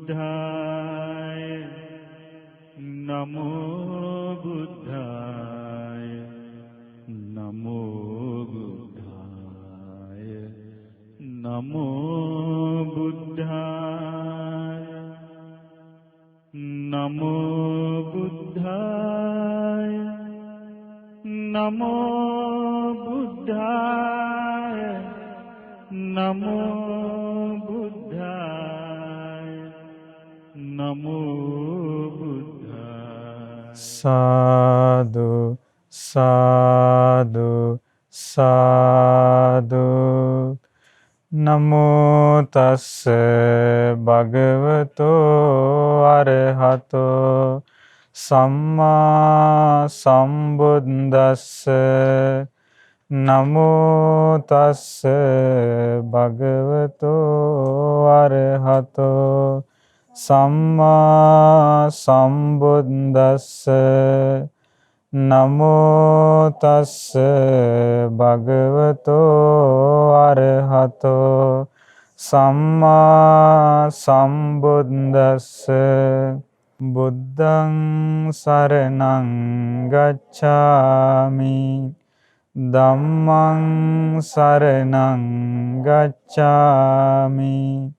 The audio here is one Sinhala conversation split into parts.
බුද්ධාය නමෝ බුද්ධාය නමෝ බුද්ධාය නමෝ බුද්ධාය නමෝ බුද්ධාය නමෝ බුද්ධාය නමෝ බුද්ධාය නමෝ බුද්ධාය සාදු සාදු සාදු නමෝ තස්ස භගවතෝ අරහතෝ සම්මා සම්බුද්දස්ස නමෝ තස්ස භගවතෝ අරහතෝ සම්මා සම්බුද්දස්ස නමෝ තස්ස භගවතෝ අරහතෝ සම්මා සම්බුද්දස්ස බුද්ධං සරණං ගච්ඡාමි ධම්මං සරණං ගච්ඡාමි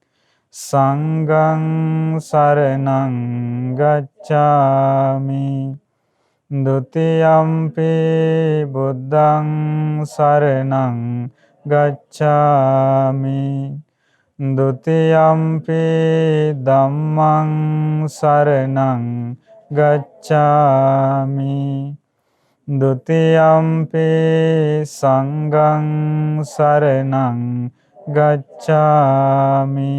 සංඝං සරණං ගච්ඡාමි ဒုတိယံ පි බුද්ධං සරණං ගච්ඡාමි ဒုတိယံ පි ධම්මං සරණං ගච්ඡාමි ဒုတိယံ පි සංඝං සරණං ගච්ඡාමි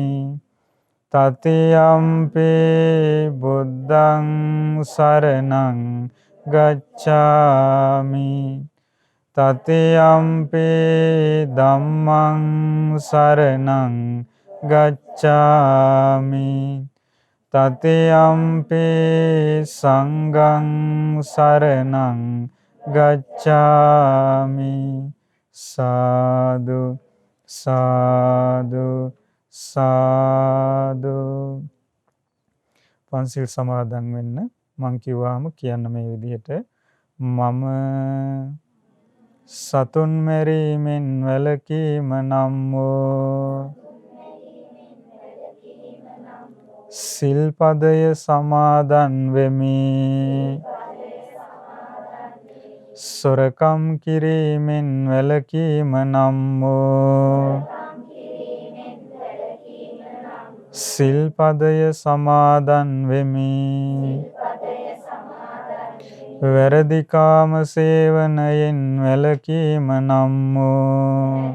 තතියම්පි බුද්ධං සරණං ගච්ඡාමි තතියම්පි ධම්මං සරණං ගච්ඡාමි තතියම්පි සංඝං සරණං ගච්ඡාමි සාදු සාදු සාදු පන්සිල් සමාදන් වෙන්න මං කිව්වාම කියන්න මේ විදිහට මම සතුන් මැරීමෙන් වැළකීම නම් වූ සිල්පදය සමාදන් වෙමි සොරකම් කිරීමෙන් වැළකීම නම් වූ සිල්පදය සමාදන් වෙමි වැරදි කාම සේවනයෙන් වැළකීම නම් වූ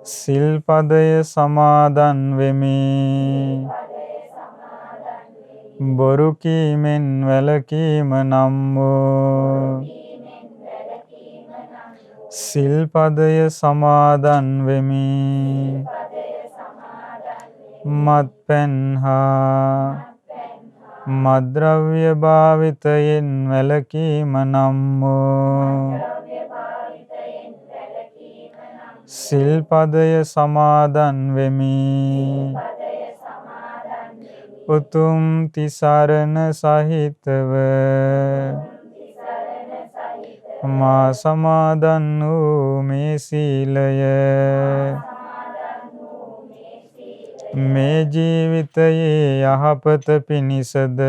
සිල්පදය සමාදන් වෙමි බොරු කීමෙන් වැළකීම නම් වූ සිල්පදය සමාදන් වෙමි මත්පැන් හා මද්ද්‍රව්‍ය භාවිතයෙන් වැළකීම නම් වූ සිල්පදය සමාදන් වෙමි උතුම් තිසරණ සහිතව මා සමාදන් වූ මේ සීලය මේ ජීවිතයේ යහපත පිණිසද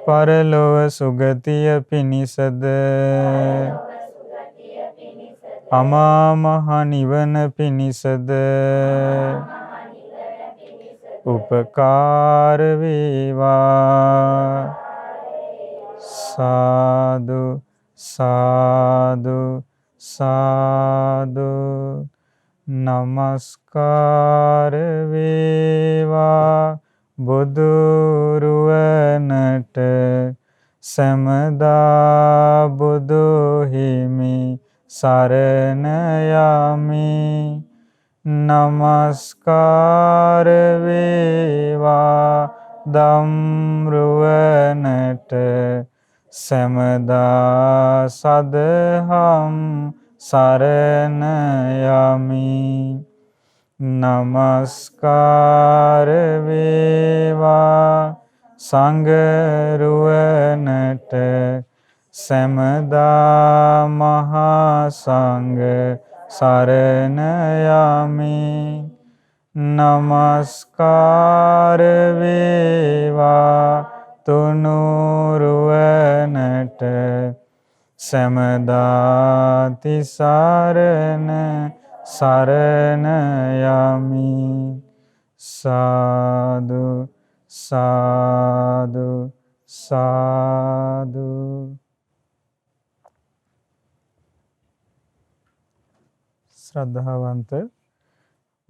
පරලොව සුගතිය පිණිසද අමා මහ නිවන පිණිසද උපකාර වේවා සාදු සාදු සාදු නමස්කාර වේවා බුදුරුවනට සමදා බුදු හිමි සරණ යමි නමස්කාර වේවා ධම්රුවනට සමදා සදහම් සරණ යමි. නමස්කාර වේවා සංඝරුවනට සැමදා මහා සංඝ සරණ යමි. නමස්කාර වේවා තුනුරුවනට සැමදාති සරණ සරණ යමි. සාදු සාදු සාදු. ශ්‍රද්ධාවන්ත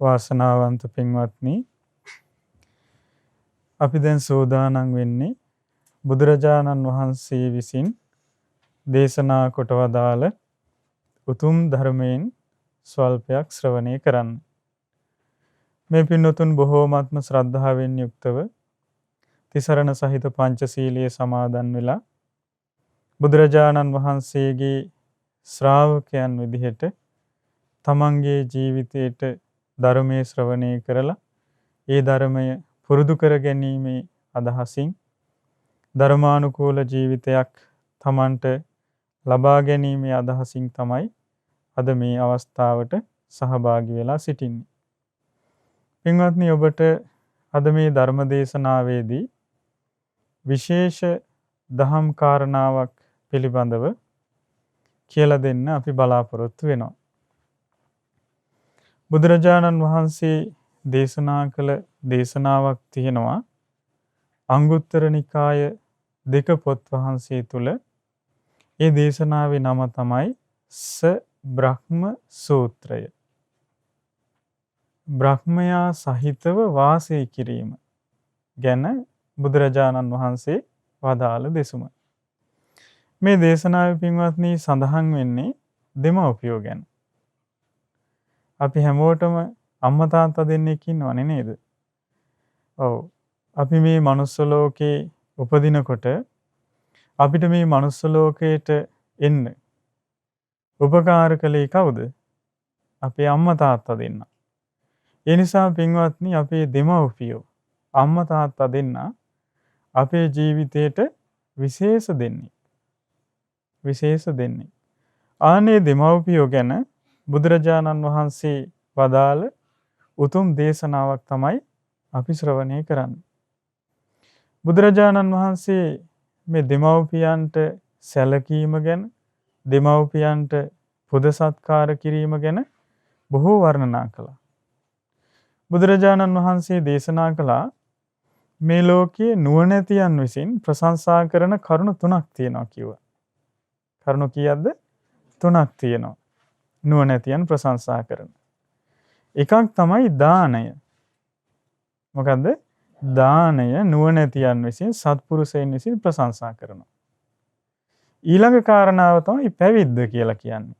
වාසනාවන්ත පින්වත්නි, අපි දැන් සෝදානම් වෙන්නේ බුදුරජාණන් වහන්සේ විසින් දේශනා කොට වදාළ උතුම් ධර්මයෙන් ස්වල්පයක් ශ්‍රවණය කරන්න. මේ පින්වතුන් බොහෝමත්ම ශ්‍රද්ධාවෙන් යුක්තව තිසරණ සහිත පංචශීලයේ සමාදන් වෙලා බුදුරජාණන් වහන්සේගේ ශ්‍රාවකයන් විදිහට තමන්ගේ ජීවිතයට ධර්මයේ ශ්‍රවණය කරලා ඒ ධර්මය පුරුදු කර ගැනීමේ අදහසින් ධර්මානුකූල ජීවිතයක් තමන්ට ලබා ගැනීමේ අදහසින් තමයි අද මේ අවස්ථාවට සහභාගී වෙලා සිටින්නේ. පින්වත්නි, ඔබට අද මේ ධර්ම දේශනාවේදී විශේෂ දහම් කාරණාවක් පිළිබඳව කියලා දෙන්න අපි බලාපොරොත්තු වෙනවා. බුදුරජාණන් වහන්සේ දේශනා කළ දේශනාවක් තියෙනවා. අංගුත්තර නිකාය 2 පොත් වහන්සේ තුල ඒ දේශනාවේ නම තමයි ස බ්‍රහ්ම සූත්‍රය. බ්‍රහ්මයා සහිතව වාසය කිරීම ගැන බුදුරජාණන් වහන්සේ වදාළ දෙසුම. මේ දේශනාවේ පින්වත්නි සඳහන් වෙන්නේ දෙමව්පියෝ ගැන. අපි හැමෝටම අම්මා තාත්තා දෙන්නෙක් ඉන්නවනේ නේද? ඔව්. අපි මේ manuss ලෝකේ උපදිනකොට අපිට මේ manuss ලෝකයට එන්න උපකාර කළේ කවුද? අපේ අම්මා තාත්තා දෙන්න. ඒ නිසා පින්වත්නි, අපේ දෙමව්පියෝ අම්මා තාත්තා දෙන්න අපේ ජීවිතයට විශේෂ දෙන්නේ. ආනේ දෙමව්පියෝ ගැන බුදුරජාණන් වහන්සේ වදාළ උතුම් දේශනාවක් තමයි අපි ශ්‍රවණය කරන්නේ. බුදුරජාණන් වහන්සේ මේ දෙමව්පියන්ට සැලකීම ගැන, දෙමව්පියන්ට පුද සත්කාර කිරීම ගැන බොහෝ වර්ණනා කළා. බුදුරජාණන් වහන්සේ දේශනා කළා මේ ලෝකයේ නුවණැතියන් විසින් ප්‍රශංසා කරන කරුණු 3ක් තියෙනවා කිව්වා. කරුණු කීයක්ද? 3ක් තියෙනවා. නුවණැතියන් ප්‍රශංසා කරන. එකක් තමයි දානය. මොකද්ද? දානය නුවණැතියන් විසින්, සත්පුරුෂයන් විසින් ප්‍රශංසා කරනවා. ඊළඟ කාරණාව තමයි පැවිද්ද කියලා කියන්නේ.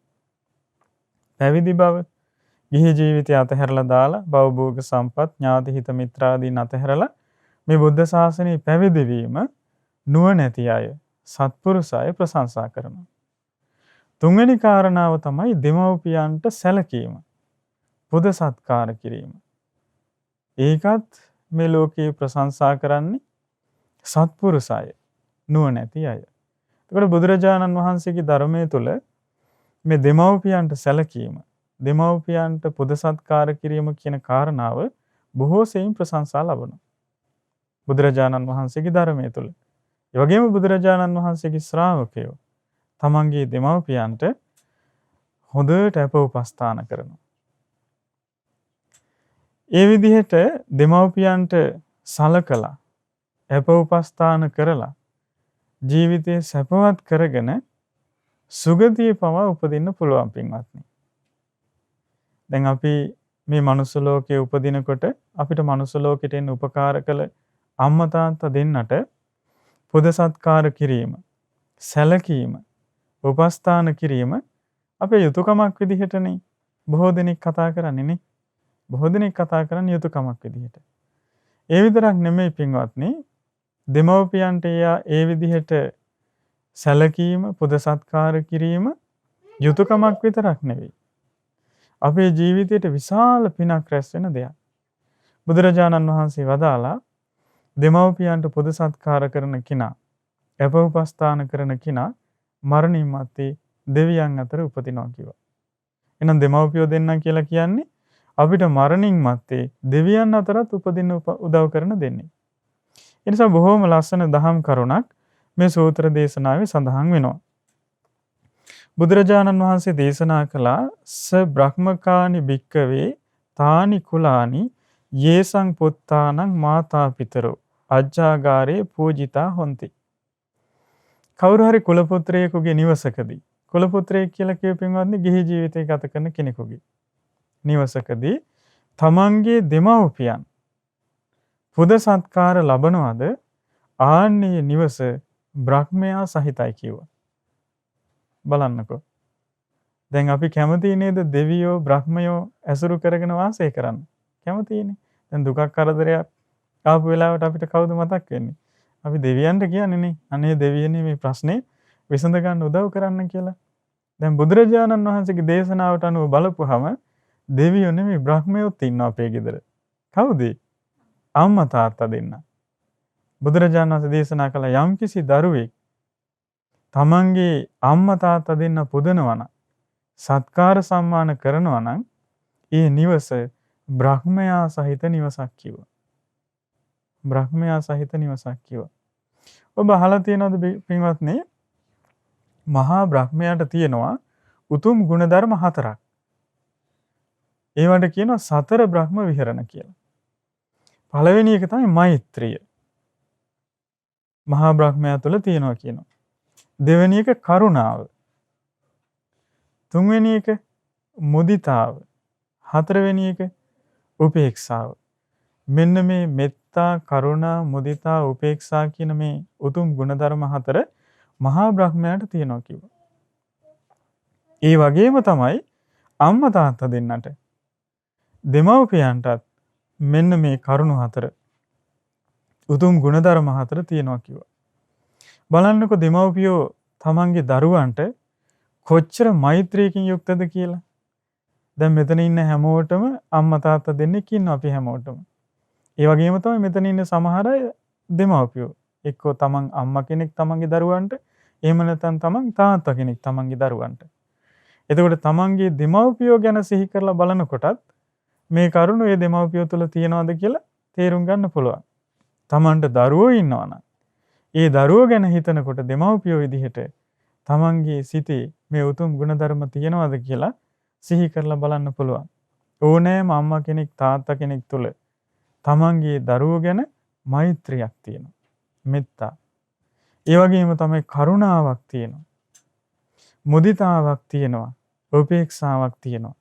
පැවිදි බව, ගිහි ජීවිතය අතහැරලා දාලා භවභෝග සම්පත්, ඥාති හිත මිත්‍රාදීන් අතහැරලා මේ බුද්ධ ශාසනයේ පැවිදි වීම නුවණැති අය, සත්පුරුෂ අය ප්‍රශංසා කරනවා. තුන්වෙනි කාරණාව තමයි දෙමව්පියන්ට සැලකීම, පුද සත්කාර කිරීම. ඒකත් මේ ලෝකයේ ප්‍රශංසා කරන්නේ සත්පුරුෂ අය, නුවණැති අය. ඒකට බුදුරජාණන් වහන්සේගේ ධර්මයේ තුල මේ දෙමව්පියන්ට සැලකීම, දෙමව්පියන්ට පුද සත්කාර කිරීම කියන කාරණාව බොහෝ සෙයින් ප්‍රශංසා ලබනවා බුදුරජාණන් වහන්සේගේ ධර්මයේ තුල. ඒ වගේම බුදුරජාණන් වහන්සේගේ ශ්‍රාවකයෝ තමන්ගේ දෙමව්පියන්ට හොඳට අප උපස්ථාන කරනවා. ඒ විදිහට දෙමව්පියන්ට සලකලා අප උපස්ථාන කරලා ජීවිතය සැපවත් කරගෙන සුගතිය පවා උපදින්න පුළුවන් පින්වත්නි. දැන් අපි මේ මනුස්ස ලෝකයේ උපදිනකොට අපිට මනුස්ස ලෝකෙට එන්න උපකාර කළ අම්මා තාත්තා දෙන්නට පුද සත්කාර කිරීම, සැලකීම, උපස්ථාන කිරීම අපේ යුතුයකමක් විදිහටනේ බොහෝ දෙනෙක් කතා කරන්නේ නේ. බොහෝ දෙනෙක් කතා කරන්නේ යුතුයකමක් විදිහට. ඒ විතරක් නෙමෙයි පින්වත්නි, දෙමව්පියන්ට ඒ විදිහට සැලකීම, පුද සත්කාර කිරීම යුතුයකමක් විතරක් නෙවෙයි. අපේ ජීවිතයට විශාල පිනක් රැස් වෙන දෙයක්. බුදුරජාණන් වහන්සේ වදාලා දෙමව්පියන්ට පුද සත්කාර කරන කෙනා, අපෝපස්ථාන කරන කෙනා මරණින් මත්තේ දෙවියන් අතර උපදිනවා කිව්වා. එහෙනම් දෙමව්පියෝ දෙන්නා කියලා කියන්නේ අපිට මරණින් මත්තේ දෙවියන් අතරත් උපදින්න උදව් කරන දෙන්නේ. ඒ නිසා බොහෝම ලස්සන දහම් කරුණක් මේ සූත්‍ර දේශනාවේ සඳහන් වෙනවා. බුදුරජාණන් වහන්සේ දේශනා කළා ස බ්‍රහ්මකානි භික්කවේ තානි කුලානි යේසං පුත්තානං මාතා පිතරෝ අජ්ජාගාරේ පූජිතා හොಂತಿ. කවුරු හරි කුල පුත්‍රයෙකුගේ නිවසකදී කුල පුත්‍රයෙක් කියලා කියව පින්වත්නි ගිහි ජීවිතය ගත කරන කෙනෙකුගේ නිවසකදී තමන්ගේ දෙමව්පියන් පුද සත්කාර ලබනවාද ආන්නේ නිවස බ්‍රහ්මයා සහිතයි කිව්වා. බලන්නකෝ. දැන් අපි කැමති නේද දෙවියෝ බ්‍රහ්මයෝ ඇසුරු කරගෙන වාසය කරන්න? කැමතිනේ. දැන් දුකක් කරදරයක් ආපු වෙලාවට අපිට කවුද මතක් වෙන්නේ? අපි දෙවියන්ට කියන්නේ නේ. අනේ දෙවියනේ මේ ප්‍රශ්නේ විසඳ ගන්න උදව් කරන්න කියලා. දැන් බුදුරජාණන් වහන්සේගේ දේශනාවට අනුව බලපුවහම දෙවියෝ නෙමෙයි බ්‍රහ්මයෝත් ඉන්නවා අපේ ගෙදර. කවුද? අම්මා තාත්තා දෙන්න. බුදුරජාණන් වහන්සේ දේශනා කළ යම්කිසි දරුවෙක් තමන්ගේ අම්මා තාත්තා දෙන්න පුදනවා නම් සත්කාර සම්මාන කරනවා නම් ඒ නිවස බ්‍රහ්මයා සහිත නිවසක් කිව්වා. බ්‍රහ්මයා සහිත නිවසක් කිව්වා. ඔබ අහලා තියෙනවද පින්වත්නි? මහා බ්‍රහ්මයාට තියෙනවා උතුම් ගුණධර්ම 4ක්. ඒවට කියනවා සතර බ්‍රහ්ම විහරණ කියලා. පළවෙනි එක තමයි මෛත්‍රිය. මහා බ්‍රහ්මයා තුළ තියෙනවා කියනවා. දෙවෙනි එක කරුණාව. තුන්වෙනි එක මුදිතාව. හතරවෙනි එක උපේක්ෂාව. මෙන්න මේ මෙත්තා, කරුණා, මුදිතා, උපේක්ෂා කියන මේ උතුම් ගුණධර්ම 4 මහා බ්‍රහ්මයාට තියෙනවා කිව්වා. ඒ වගේම තමයි අම්මා තාත්තා දෙන්නට දෙමව්පියන්ටත් මෙන්න මේ කරුණු 4 උතුම් ගුණධර්ම 4 තියෙනවා කිව්වා. බලන්නකො දෙමව්පියෝ තමන්ගේ දරුවන්ට කොච්චර මෛත්‍රියකින් යුක්තද කියලා. දැන් මෙතන ඉන්න හැමෝටම අම්මා තාත්තා දෙන්නෙක් ඉන්නවා අපි හැමෝටම. ඒ වගේම තමයි මෙතන ඉන්න සමහර අය දෙමව්පියෝ. එක්කෝ තමන් අම්මා කෙනෙක් තමන්ගේ දරුවන්ට, එහෙම නැත්නම් තමන් තාත්තා කෙනෙක් තමන්ගේ දරුවන්ට. එතකොට තමන්ගේ දෙමව්පියෝ ගැන සිහි කරලා බලනකොටත් මේ කරුණ ඒ දෙමව්පියෝ තුළ තියනවාද කියලා තේරුම් ගන්න පුළුවන්. තමන්ට දරුවෝ ඉන්නවා නම් ඒ දරුවෝ ගැන හිතනකොට දෙමව්පියෝ විදිහට තමන්ගේ සිතේ මේ උතුම් ගුණධර්ම තියනවාද කියලා සිහි කරලා බලන්න පුළුවන්. ඕනෑම අම්මා කෙනෙක් තාත්තා කෙනෙක් තුළ තමන්ගේ දරුවෝ ගැන මෛත්‍රියක් තියෙනවා. මෙත්තා. ඒ වගේම තමයි කරුණාවක් තියෙනවා. මුදිතාවක් තියෙනවා. උපේක්ෂාවක් තියෙනවා.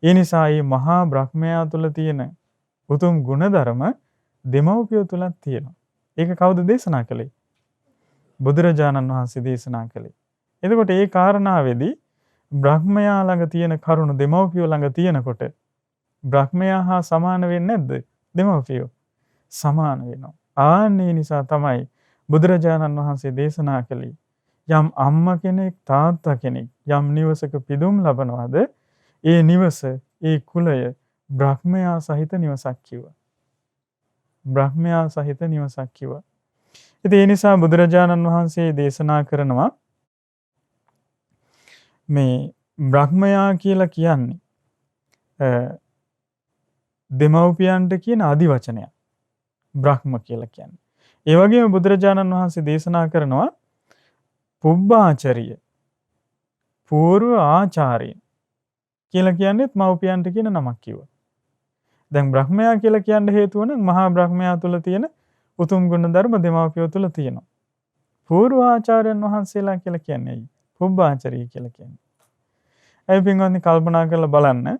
ඒ නිසා මේ මහා බ්‍රහ්මයා තුළ තියෙන උතුම් ගුණධර්ම දෙමව්පියෝ තුලත් තියෙනවා. ඒක කවුද දේශනා කළේ? බුදුරජාණන් වහන්සේ දේශනා කළේ. එතකොට ඒ කාරණාවේදී බ්‍රහ්මයා ළඟ තියෙන කරුණ දෙමව්පියෝ ළඟ තියෙනකොට බ්‍රහ්මයා හා සමාන වෙන්නේ නැද්ද? දෙමව්පියෝ සමාන වෙනවා. ආන්නේ නිසා තමයි බුදුරජාණන් වහන්සේ දේශනා කළේ යම් අම්මා කෙනෙක් තාත්තා කෙනෙක් යම් නිවසක පිදුම් ලබනවාද ඒ නිවස ඒ කුලය බ්‍රහ්මයා සහිත නිවසක් කිව්වා. බ්‍රහ්මයා සහිත නිවසක් කිව්වා. ඉතින් ඒ නිසා බුදුරජාණන් වහන්සේ දේශනා කරනවා මේ බ්‍රහ්මයා කියලා කියන්නේ දෙමව්පියන්ට කියන අදිවචනයක්. බ්‍රහ්ම කියලා කියන්නේ. ඒ වගේම බුදුරජාණන් වහන්සේ දේශනා කරනවා පුබ්බාචරිය పూర్ව ආචාර්යන් කියලා කියන්නේත් මව්පියන්ට කියන නමක් කිව්වා. දැන් බ්‍රහ්මයා කියලා කියන්න හේතුව නම් මහා බ්‍රහ්මයා තුල තියෙන උතුම් ගුණ ධර්ම දෙමව්පියෝ තුල තියෙනවා. పూర్ව ආචාර්යන් වහන්සේලා කියලා කියන්නේ ඇයි? පුබ්බාචරිය කියලා කියන්නේ. ඒ පින්වත්නි කල්පනා කරලා බලන්න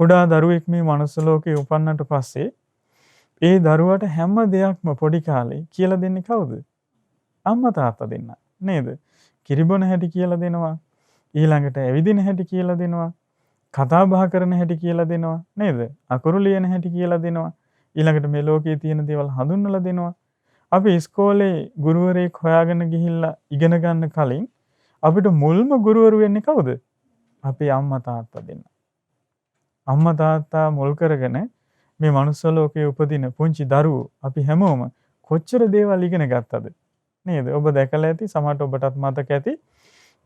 කුඩා දරුවෙක් මේ මනුස්ස ලෝකේ උපන්නට පස්සේ ඒ දරුවට හැම දෙයක්ම පොඩි කාලේ කියලා දෙන්නේ කවුද? අම්මා තාත්තා දෙන්න. නේද? කිරිබොන හැටි කියලා දෙනවා. ඊළඟට ඇවිදින හැටි කියලා දෙනවා. කතා බහ කරන හැටි කියලා දෙනවා. නේද? අකුරු ලියන හැටි කියලා දෙනවා. ඊළඟට මේ ලෝකයේ තියෙන දේවල් හඳුන්වලා දෙනවා. අපි ඉස්කෝලේ ගුරුවරයෙක් හොයාගෙන ගිහිල්ලා ඉගෙන ගන්න කලින් අපිට මුල්ම ගුරුවරු වෙන්නේ කවුද? අපේ අම්මා තාත්තා දෙන්න. අම්මා තාත්තා මුල් කරගෙන මේ මනුස්ස ලෝකයේ උපදින පුංචි දරුවෝ අපි හැමෝම කොච්චර දේවල් ඉගෙන ගත්තද නේද? ඔබ දැකලා ඇති, සමහරට ඔබටත් මතක ඇති.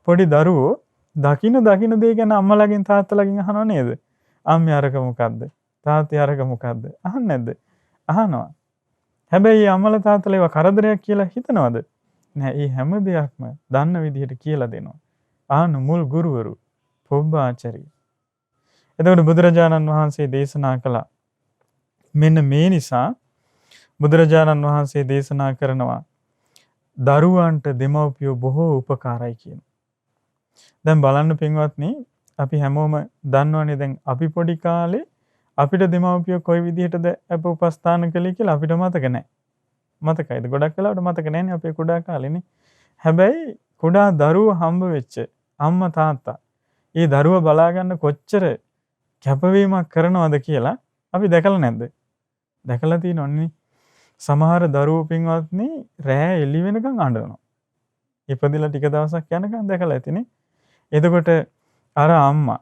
පොඩි දරුවෝ දකින දේ ගැන අම්මලාගෙන් තාත්තලාගෙන් අහනව නේද? අම්මේ අරක මොකද්ද? තාත්තේ අරක මොකද්ද? අහන්නේ නැද්ද? අහනවා. හැබැයි අම්මලා තාත්තලා ඒවා කරදරයක් කියලා හිතනවද? නෑ. මේ හැම දෙයක්ම දන්න විදිහට කියලා දෙනවා. ආන මුල් ගුරුවරු පොබ්බාචාර්ය. එතකොට බුදුරජාණන් වහන්සේ දේශනා කළා. මෙන්න මේ නිසා බුදුරජාණන් වහන්සේ දේශනා කරනවා දරුවන්ට දෙමව්පියෝ බොහෝ උපකාරයි කියන. දැන් බලන්න පින්වත්නි, අපි හැමෝම දන්නවනේ දැන් අපි පොඩි කාලේ අපිට දෙමව්පියෝ කොයි විදිහටද අප උපස්ථාන කළේ කියලා අපිට මතක නැහැ. මතකයිද? ගොඩක් වෙලාවට මතක නැහැනේ අපේ කුඩා කාලේනේ. හැබැයි කුඩා දරුවෝ හම්බ වෙච්ච අම්මා තාත්තා ඒ දරුවා බලා ගන්න කොච්චර කැපවීමක් කරනවද කියලා අපි දැකලා නැද්ද? දැකලා තියෙනවනේ. සමහර දරුවෝ පින්වත්නි රෑ එළි වෙනකන් අඬනවා. ඉපදිලා ටික දවසක් යනකන් දැකලා ඇතිනේ. එතකොට අර අම්මා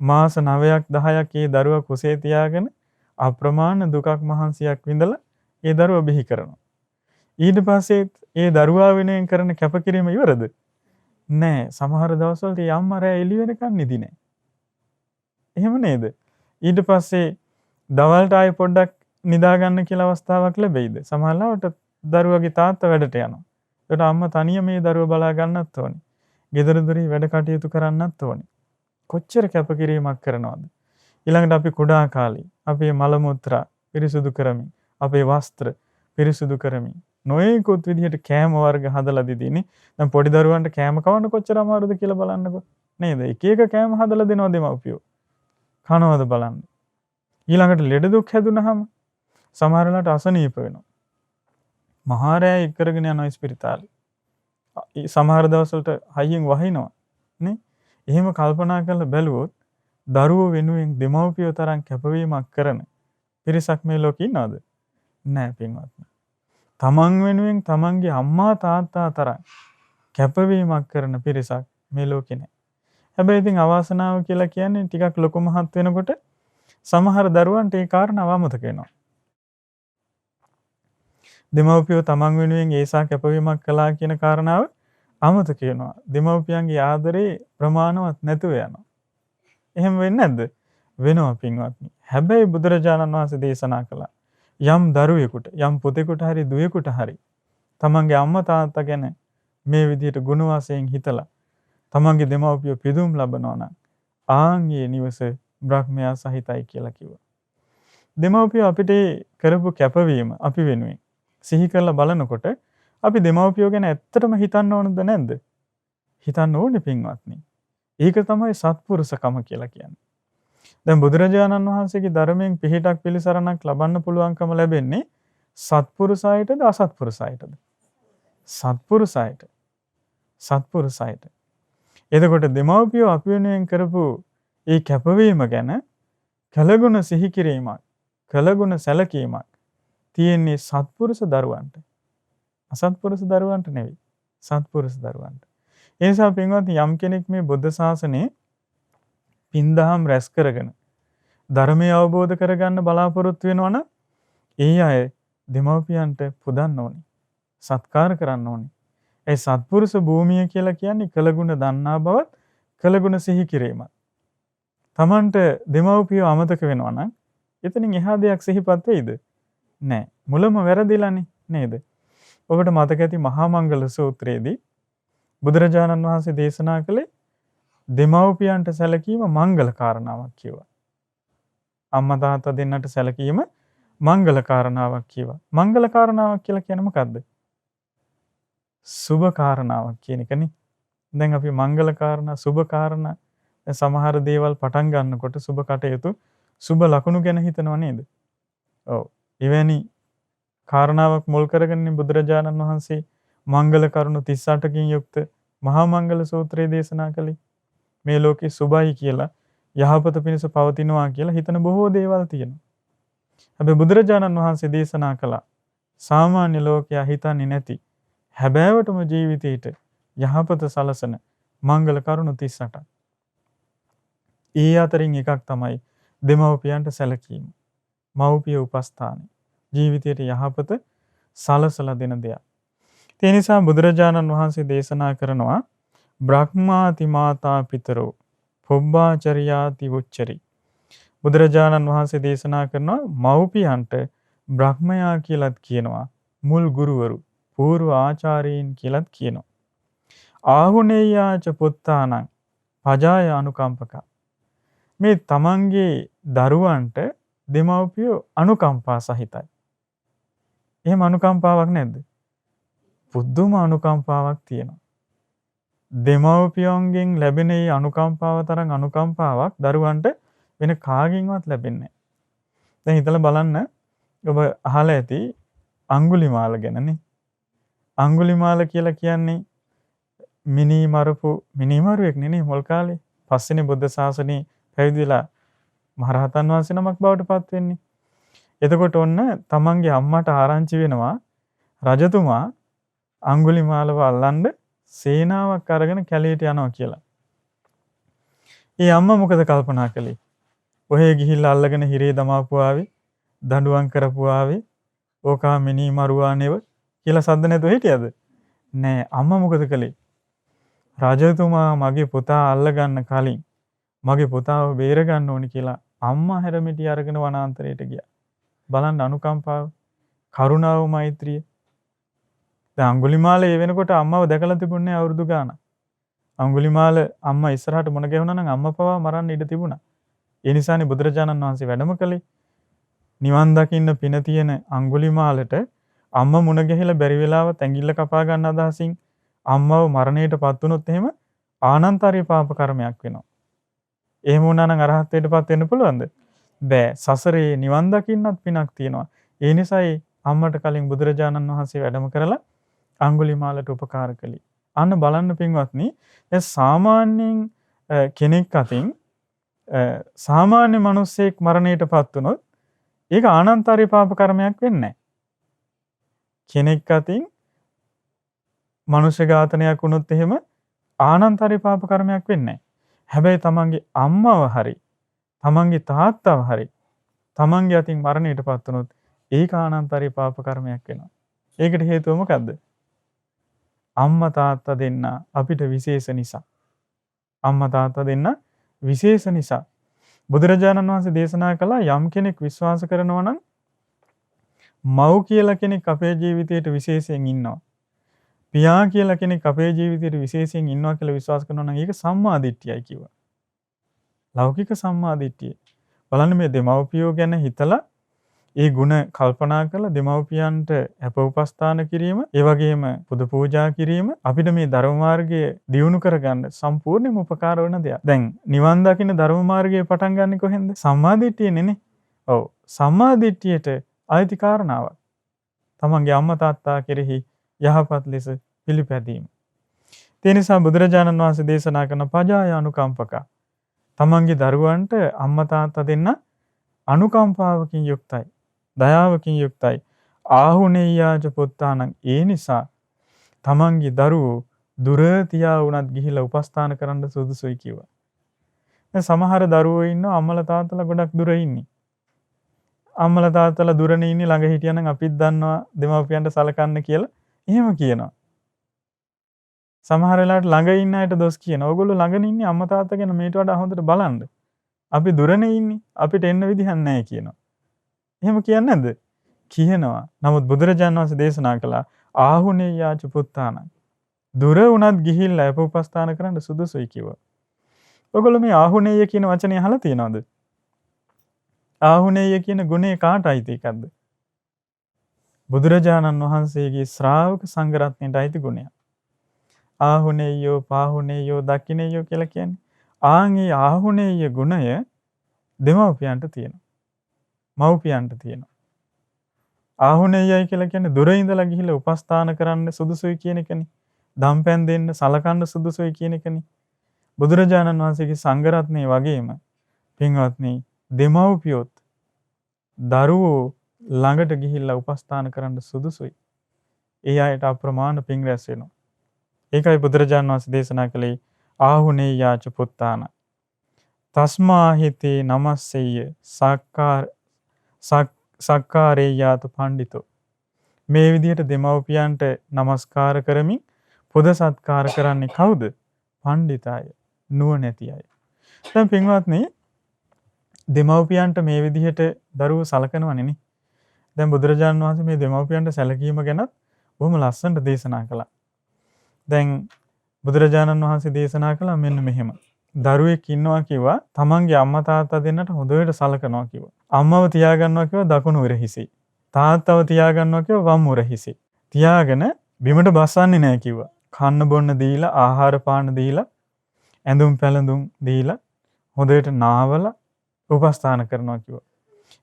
මාස 9ක් 10ක් ඒ දරුවා කුසේ තියාගෙන අප්‍රමාණ දුකක් මහන්සියක් විඳලා ඒ දරුවා බිහි කරනවා. ඊට පස්සේ ඒ දරුවා වෙනුවෙන් කරන කැපකිරීම ඉවරද? නෑ. සමහර දවස්වල ඒ අම්මා රෑ එළි වෙනකන් නිදි නෑ. එහෙම නේද? ඊට පස්සේ දවල්ට ආයෙ පොඩ්ඩක් නිදා ගන්න කියලා අවස්ථාවක් ලැබෙයිද? සමහරවිට දරුවගේ තාත්තා වැඩට යනවා. ඒකට අම්මා තනියම මේ දරුවා බලා ගන්නත් ඕනේ. ගෙදර දොරේ වැඩ කටයුතු කරන්නත් ඕනේ. කොච්චර කැපකිරීමක් කරනවද? ඊළඟට අපි කුඩා කාලේ අපේ මල මුත්‍රා පිරිසුදු කරමින්, අපේ වස්ත්‍ර පිරිසුදු කරමින් නොයෙකුත් විදිහට කෑම වර්ග හදලා දීදීනේ. දැන් පොඩි දරුවන්ට කෑම කවන්න කොච්චර අමාරුද කියලා බලන්නකෝ. නේද? එක එක කෑම හදලා දෙනවා දෙමව්පියෝ. කනවද බලන්න. ඊළඟට ලෙඩ දුක් හැදුනහම සමහර වෙලාවට අසනීප වෙනවා. මහා රෑ එක් කරගෙන යනවා ස්පිරිතාලේ. සමහර දවස්වලට හයියෙන් වහිනවා නේ. එහෙම කල්පනා කරලා බැලුවොත් දරුවෝ වෙනුවෙන් දෙමව්පියෝ තරම් කැපවීමක් කරන පිරිසක් මේ ලෝකේ ඉන්නවද? නැහැ පින්වත්නි. තමන් වෙනුවෙන් තමන්ගේ අම්මා තාත්තා තරම් කැපවීමක් කරන පිරිසක් මේ ලෝකේ නැහැ. හැබැයි ඉතින් අවාසනාව කියලා කියන්නේ ටිකක් ලොකු මහත් වෙනකොට සමහර දරුවන්ට ඒ කාරණාව අමතක වෙනවා. දෙමව්පියෝ තමන් වෙනුවෙන් ඒසා කැපවීමක් කළා කියන කාරණාව අමතක වෙනවා. දෙමව්පියන්ගේ ආදරේ ප්‍රමාණවත් නැතුව යනවා. එහෙම වෙන්නේ නැද්ද? වෙනවා පින්වත්නි. හැබැයි බුදුරජාණන් වහන්සේ දේශනා කළා යම් දරුවෙකුට, යම් පුතෙකුට හරි දුවෙකුට හරි තමන්ගේ අම්මා තාත්තා ගැන මේ විදිහට ගුණ වශයෙන් හිතලා තමන්ගේ දෙමව්පියෝ පිදුම් ලබනවා නම් ආන්ගේ නිවස බ්‍රහ්මයා සහිතයි කියලා කිව්වා. දෙමව්පියෝ අපිට කරපු කැපවීම අපි වෙනුවෙන් සිහි කරලා බලනකොට අපි දෙමව්පියෝ ගැන ඇත්තටම හිතන්න ඕනද නැද්ද? හිතන්න ඕනේ පින්වත්නි. ඒක තමයි සත්පුරුෂකම කියලා කියන්නේ. දැන් බුදුරජාණන් වහන්සේගේ ධර්මයෙන් පිහිටක් පිළිසරණක් ලබන්න පුළුවන්කම ලැබෙන්නේ සත්පුරුෂායටද අසත්පුරුෂායටද? සත්පුරුෂායට. සත්පුරුෂායට. එතකොට දෙමව්පියෝ අපි වෙනුවෙන් කරපු ඒ කැපවීම ගැන කළගුණ සිහි කිරීමක්, කළගුණ සැලකීමක් තියෙන්නේ සත්පුරුෂ දරුවන්ට. අසත්පුරුෂ දරුවන්ට නෙවෙයි. සත්පුරුෂ දරුවන්ට. ඒ නිසා පින්වත්නි යම් කෙනෙක් මේ බුද්ධ ශාසනයේ පින්දහම් රැස් කරගෙන ධර්මය අවබෝධ කරගන්න බලාපොරොත්තු වෙනවා නම් ඒ අය දෙමව්පියන්ට පුදන්න ඕනේ. සත්කාර කරන්න ඕනේ. ඒ සත්පුරුෂ භූමිය කියලා කියන්නේ කළගුණ දන්නා බවත්, කළගුණ සිහි කිරීමත්. Tamanට දෙමව්පියෝ අමතක වෙනවා නම් එතනින් එහා දෙයක් සිහිපත් වෙයිද? නැහැ. මුලම වැරදිලානේ නේද? ඔබට මතක ඇති මහා මංගල සූත්‍රයේදී බුදුරජාණන් වහන්සේ දේශනා කළේ දෙමව්පියන්ට සැලකීම මංගල කාරණාවක් කියවා. අම්මා තාත්තා දෙන්නට සැලකීම මංගල කාරණාවක් කියවා. මංගල කාරණාවක් කියලා කියන්නේ මොකද්ද? සුබ කාරණාවක් කියන එකනේ. දැන් අපි මංගල කාරණා, සුබ කාරණා, සමහර දේවල් පටන් ගන්නකොට සුබ කටයුතු, සුබ ලකුණු ගැන හිතනවා නේද? ඔව්. එවැනි කාරණාවක් මුල් කරගෙන බුදුරජාණන් වහන්සේ මංගල කරුණු 38කින් යුක්ත මහා මංගල සූත්‍රය දේශනා කළේ. මේ ලෝකේ සුබයි කියලා, යහපත පිණිස පවතිනවා කියලා හිතන බොහෝ දේවල් තියෙනවා. හැබැයි බුදුරජාණන් වහන්සේ දේශනා කළා සාමාන්‍ය ලෝකයා හිතන්නේ නැති හැබෑවටම ජීවිතේට යහපත සලසන මංගල කරුණු 38ක්. ඒ අතරින් එකක් තමයි දෙමව්පියන්ට සැලකීම. මව්පිය උපස්ථානයි. ජීවිතයට යහපත සලසලා දෙන දෙයක්. ඒ නිසා බුදුරජාණන් වහන්සේ දේශනා කරනවා බ්‍රහ්මාති මාතා පිතරෝ පොබ්බාචරියාති උච්චරි. බුදුරජාණන් වහන්සේ දේශනා කරනවා මව්පියන්ට බ්‍රහ්මයා කියලාත් කියනවා. මුල් ගුරුවරු పూర్ව ආචාර්යයින් කියලාත් කියනවා. ආහුනේයාච පුත්තානං පජාය අනුකම්පක. මේ තමන්ගේ දරුවන්ට දෙමව්පියෝ අනුකම්පා සහිතයි. එහෙම අනුකම්පාවක් නැද්ද? පුදුම අනුකම්පාවක් තියෙනවා. දෙමව්පියන්ගෙන් ලැබෙන මේ අනුකම්පාව තරම් අනුකම්පාවක් දරුවන්ට වෙන කාගෙන්වත් ලැබෙන්නේ නැහැ. දැන් හිතලා බලන්න ඔබ අහලා ඇති අඟුලිමාල ගැනනේ. අඟුලිමාල කියලා කියන්නේ මිනිමරුවෙක් නෙනේ මුල් කාලේ. පස්සේනේ බුද්ධ ශාසනය පැවිදිලා මහරහතන් වහන්සේ නමක් බවට පත් වෙන්නේ. එතකොට ඔන්න තමන්ගේ අම්මට ආරංචි වෙනවා රජතුමා අඟුලිමාලව අල්ලන්න සේනාවක් අරගෙන කැලේට යනවා කියලා. ඒ අම්මා මොකද කල්පනා කළේ? ඔහේ ගිහිල්ලා අල්ලගෙන හිරේ දමාපුවාවේ, දඬුවම් කරපුවාවේ, ඕකා මිනිමරුවා නෙව කියලා සද්ද නැතුව හිටියද? නෑ. අම්මා මොකද කළේ? රජතුමා මගේ පුතා අල්ලගන්න කලින් මගේ පුතාව බේර ගන්න ඕනි කියලා අම්මා හැරමිටි අරගෙන වනාන්තරයට ගියා. බලන්න අනුකම්පාව, කරුණාව, මෛත්‍රිය. දැන් අඟුලිමාල ඒ වෙනකොට අම්මව දැකලා තිබුණේ අවුරුදු ගාණක්. අඟුලිමාල අම්මා ඉස්සරහට මුණ ගැහුණා නම් අම්මා පවා මරන්න ඉඩ තිබුණා. ඒ නිසානේ බුදුරජාණන් වහන්සේ වැඩම කළේ. නිවන් දකින්න පින තියෙන අඟුලිමාලට අම්මා මුණ ගැහිලා බැරි වෙලාවත් ඇඟිල්ල කපා ගන්න අදහසින් අම්මව මරණයට පත් වුණොත් එහෙම ආනන්තරීය පාප කර්මයක් වෙනවා. එහෙම වුණා නම් අරහත්ත්වයට පත් වෙන්න පුළුවන්ද? බෑ. සසරේ නිවන් දකින්නත් පිනක් තියෙනවා. ඒ නිසායි අම්මට කලින් බුදුරජාණන් වහන්සේ වැඩම කරලා අඟුලිමාලට උපකාර කළේ. අන්න බලන්න පින්වත්නි, දැන් සාමාන්‍යයෙන් කෙනෙක් අතින් සාමාන්‍ය මිනිස්සෙක් මරණයට පත් වුණොත් ඒක ආනන්තරීය පාප කර්මයක් වෙන්නේ නැහැ. කෙනෙක් අතින් මනුෂ්‍ය ඝාතනයක් වුණොත් එහෙම ආනන්තරීය පාප කර්මයක් වෙන්නේ නැහැ. හැබැයි තමන්ගේ අම්මව හරි තමන්ගේ තාත්තව හරි තමන්ගේ අතින් මරණයට පත් වුණොත් ඒක ආනන්තරීය පාප කර්මයක් වෙනවා. ඒකට හේතුව මොකද්ද? අම්මා තාත්තා දෙන්න අපිට විශේෂ නිසා. අම්මා තාත්තා දෙන්න විශේෂ නිසා. බුදුරජාණන් වහන්සේ දේශනා කළා යම් කෙනෙක් විශ්වාස කරනවා නම් මව් කියලා කෙනෙක් අපේ ජීවිතේට විශේෂයෙන් ඉන්නවා. පියා කියලා කෙනෙක් අපේ ජීවිතේට විශේෂයෙන් ඉන්නවා කියලා විශ්වාස කරනවා නම් ඒක සම්මා දිට්ඨියයි කිව්වා. ලෞකික සම්මා දිට්ඨිය. බලන්න මේ දෙමව්පියෝ ගැන හිතලා ඒ ಗುಣ කල්පනා කරලා දෙමව්පියන්ට අප උපස්ථාන කිරීම, ඒ වගේම පුද පූජා කිරීම අපිට මේ ධර්ම මාර්ගය දියුණු කරගන්න සම්පූර්ණයෙන්ම උපකාර වෙන දෙයක්. දැන් නිවන් දකින්න ධර්ම මාර්ගය පටන් ගන්නෙ කොහෙන්ද? සම්මා දිට්ඨියනේ. ඔව්. සම්මා දිට්ඨියට ආйти කාරණාවක්. තමන්ගේ අම්මා තාත්තා කෙරෙහි යහපත් ලෙස පිළිපැදීම. ඒ නිසා බුදුරජාණන් වහන්සේ දේශනා කරන පජාය අනුකම්පක. තමන්ගේ දරුවන්ට අම්මා තාත්තා දෙන්න අනුකම්පාවකින් යුක්තයි. දයාවකින් යුක්තයි. ආහුනේයාච පුත්තානං. ඒ නිසා තමන්ගේ දරුවෝ දුර තියා වුණත් ගිහිලා උපස්ථාන කරන්න සුදුසුයි කිව්වා. දැන් සමහර දරුවෝ ඉන්නවා අම්මලා තාත්තලා ගොඩක් දුර ඉන්නේ. අම්මලා තාත්තලා දුරනේ ඉන්නේ ළඟ හිටියනම් අපිත් දන්නවා දෙමව්පියන්ට සලකන්න කියලා. එහෙම කියනවා. සමහර වෙලාවට ළඟ ඉන්න අයට දොස් කියනවා. ඕගොල්ලෝ ළඟ ඉන්නේ අම්මා තාත්තා ගැන මේට වඩා හොඳට බලන්න. අපි දුරනේ ඉන්නේ. අපිට එන්න විදිහක් නැහැ කියනවා. එහෙම කියන්නේ නැද්ද? කියනවා. නමුත් බුදුරජාණන් වහන්සේ දේශනා කළා ආහුනේයාච පුත්තානං. දුර වුණත් ගිහිල්ලා අප උපස්ථාන කරන්න සුදුසුයි කිව්වා. ඔයගොල්ලෝ මේ ආහුනේය කියන වචනේ අහලා තියෙනවද? ආහුනේය කියන ගුණේ කාට අයිති එකක්ද? බුදුරජාණන් වහන්සේගේ ශ්‍රාවක සංඝරත්නයට අයිති ගුණයක්. ආහුනේයෝ පාහුනේයෝ දකින්නේයෝ කියලා කියන්නේ. ආන්ගේ ආහුනේය ගුණය දෙමව්පියන්ට තියෙනවා. මව්පියන්ට තියෙනවා. ආහුනේයයි කියලා කියන්නේ දුර ඉඳලා ගිහිල්ලා උපස්ථාන කරන්න සුදුසුයි කියන එකනේ. දම්පැන් දෙන්න සලකන්න සුදුසුයි කියන එකනේ. බුදුරජාණන් වහන්සේගේ සංඝරත්නය වගේම පින්වත්නි දෙමව්පියොත් දරුවෝ ළඟට ගිහිල්ලා උපස්ථාන කරන්න සුදුසුයි. ඒ අයට අප්‍රමාණ පින් රැස් වෙනවා. ඒකයි බුදුරජාණන් වහන්සේ දේශනා කළේ ආහුනේයාච පුත්තාන. තස්මාහිතේ නමස්සෙය්‍ය සක්කාරේයාතු පණ්ඩිතෝ. මේ විදිහට දෙමව්පියන්ට නමස්කාර කරමින් පුද සත්කාර කරන්නේ කවුද? පණ්ඩිත අය, නුවණැති අය. දැන් පින්වත්නි, දෙමව්පියන්ට මේ විදිහට දරුවෝ සලකනවනේ නේ. දැන් බුදුරජාණන් වහන්සේ මේ දෙමව්පියන්ට සැලකීම ගැනත් බොහොම ලස්සනට දේශනා කළා. දැන් බුදුරජාණන් වහන්සේ දේශනා කළා මෙන්න මෙහෙම. දරුවෙක් ඉන්නවා කිව්වා තමන්ගේ අම්මා තාත්තා දෙන්නට හොඳට සලකනවා කිව්වා. අම්මව තියාගන්නවා කිව්වා දකුණු උරහිසේ. තාත්තව තියාගන්නවා කිව්වා වම් උරහිසේ. තියාගෙන බිමට බස්සන්නේ නැහැ කිව්වා. කන්න බොන්න දීලා, ආහාර පාන දීලා, ඇඳුම් පැළඳුම් දීලා, හොඳට නාවලා උපස්ථාන කරනවා කිව්වා.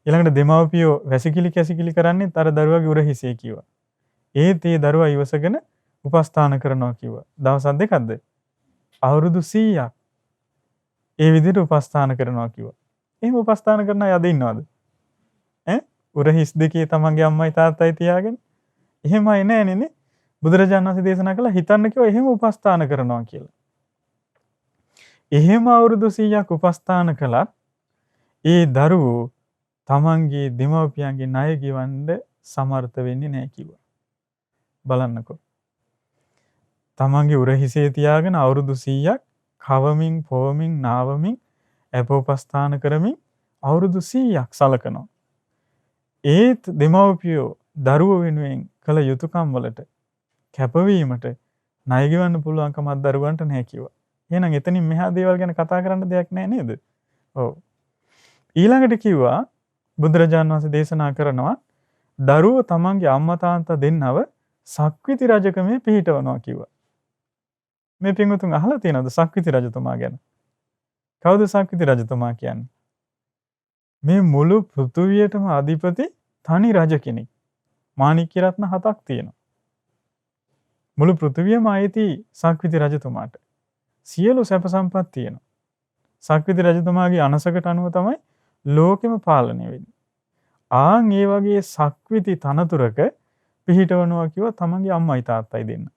ඊළඟට දෙමව්පියෝ වැසිකිලි කැසිකිලි කරන්නේත් අර දරුවාගේ උරහිසේ කිව්වා. ඒත් ඒ දරුවා ඉවසගෙන උපස්ථාන කරනවා කිව්වා. දවස් දෙකක්ද? අවුරුදු 100ක් ඒ විදිහට උපස්ථාන කරනවා කිව්වා. එහෙම උපස්ථාන කරන අය අද ඉන්නවද? උරහිස් දෙකේ තමන්ගේ අම්මයි තාත්තයි තියාගෙන? එහෙමයි නෑනේ නේ. බුදුරජාණන් වහන්සේ දේශනා කළා හිතන්න කිව්වා එහෙම උපස්ථාන කරනවා කියලා. එහෙම අවුරුදු 100ක් උපස්ථාන කළත් ඒ දරුවෝ තමන්ගේ දෙමව්පියන්ගේ ණය ගෙවන්න සමර්ථ වෙන්නේ නැහැ කිව්වා. බලන්නකෝ. තමන්ගේ උරහිසේ තියාගෙන අවුරුදු 100ක් කවමින්, පොවමින්, නාවමින්, අපෝපස්ථාන කරමින් අවුරුදු 100ක් සලකනවා. ඒත් දෙමව්පියෝ දරුවෝ වෙනුවෙන් කළ යුතුයකම් වලට කැපවීමට ණය ගෙවන්න පුළුවන්කමක් දරුවන්ට නැහැ කිව්වා. එහෙනම් එතනින් මෙහා දේවල් ගැන කතා කරන්න දෙයක් නැහැ නේද? ඔව්. ඊළඟට කිව්වා බුදුරජාණන් වහන්සේ දේශනා කරනවා දරුවෝ තමන්ගේ අම්මා තාත්තා දෙන්නව සක්විති රජකමේ පිහිටවනවා කිව්වා. මේ පින්වතුන් අහලා තියෙනවද සක්විති රජතුමා ගැන? කවුද සක්විති රජතුමා කියන්නේ? මේ මුළු පෘථුවියටම අධිපති තනි රජ කෙනෙක්. මාණික්‍ය රත්න 7ක් තියෙනවා. මුළු පෘථුවියම අයිති සක්විති රජතුමාට. සියලු සැප සම්පත් තියෙනවා. සක්විති රජතුමාගේ අනසකට අනුව තමයි ලෝකෙම පාලනය වෙන්නේ. ආන් ඒ වගේ සක්විති තනතුරක පිහිටවනවා කිව්වා තමන්ගේ අම්මයි තාත්තයි දෙන්න.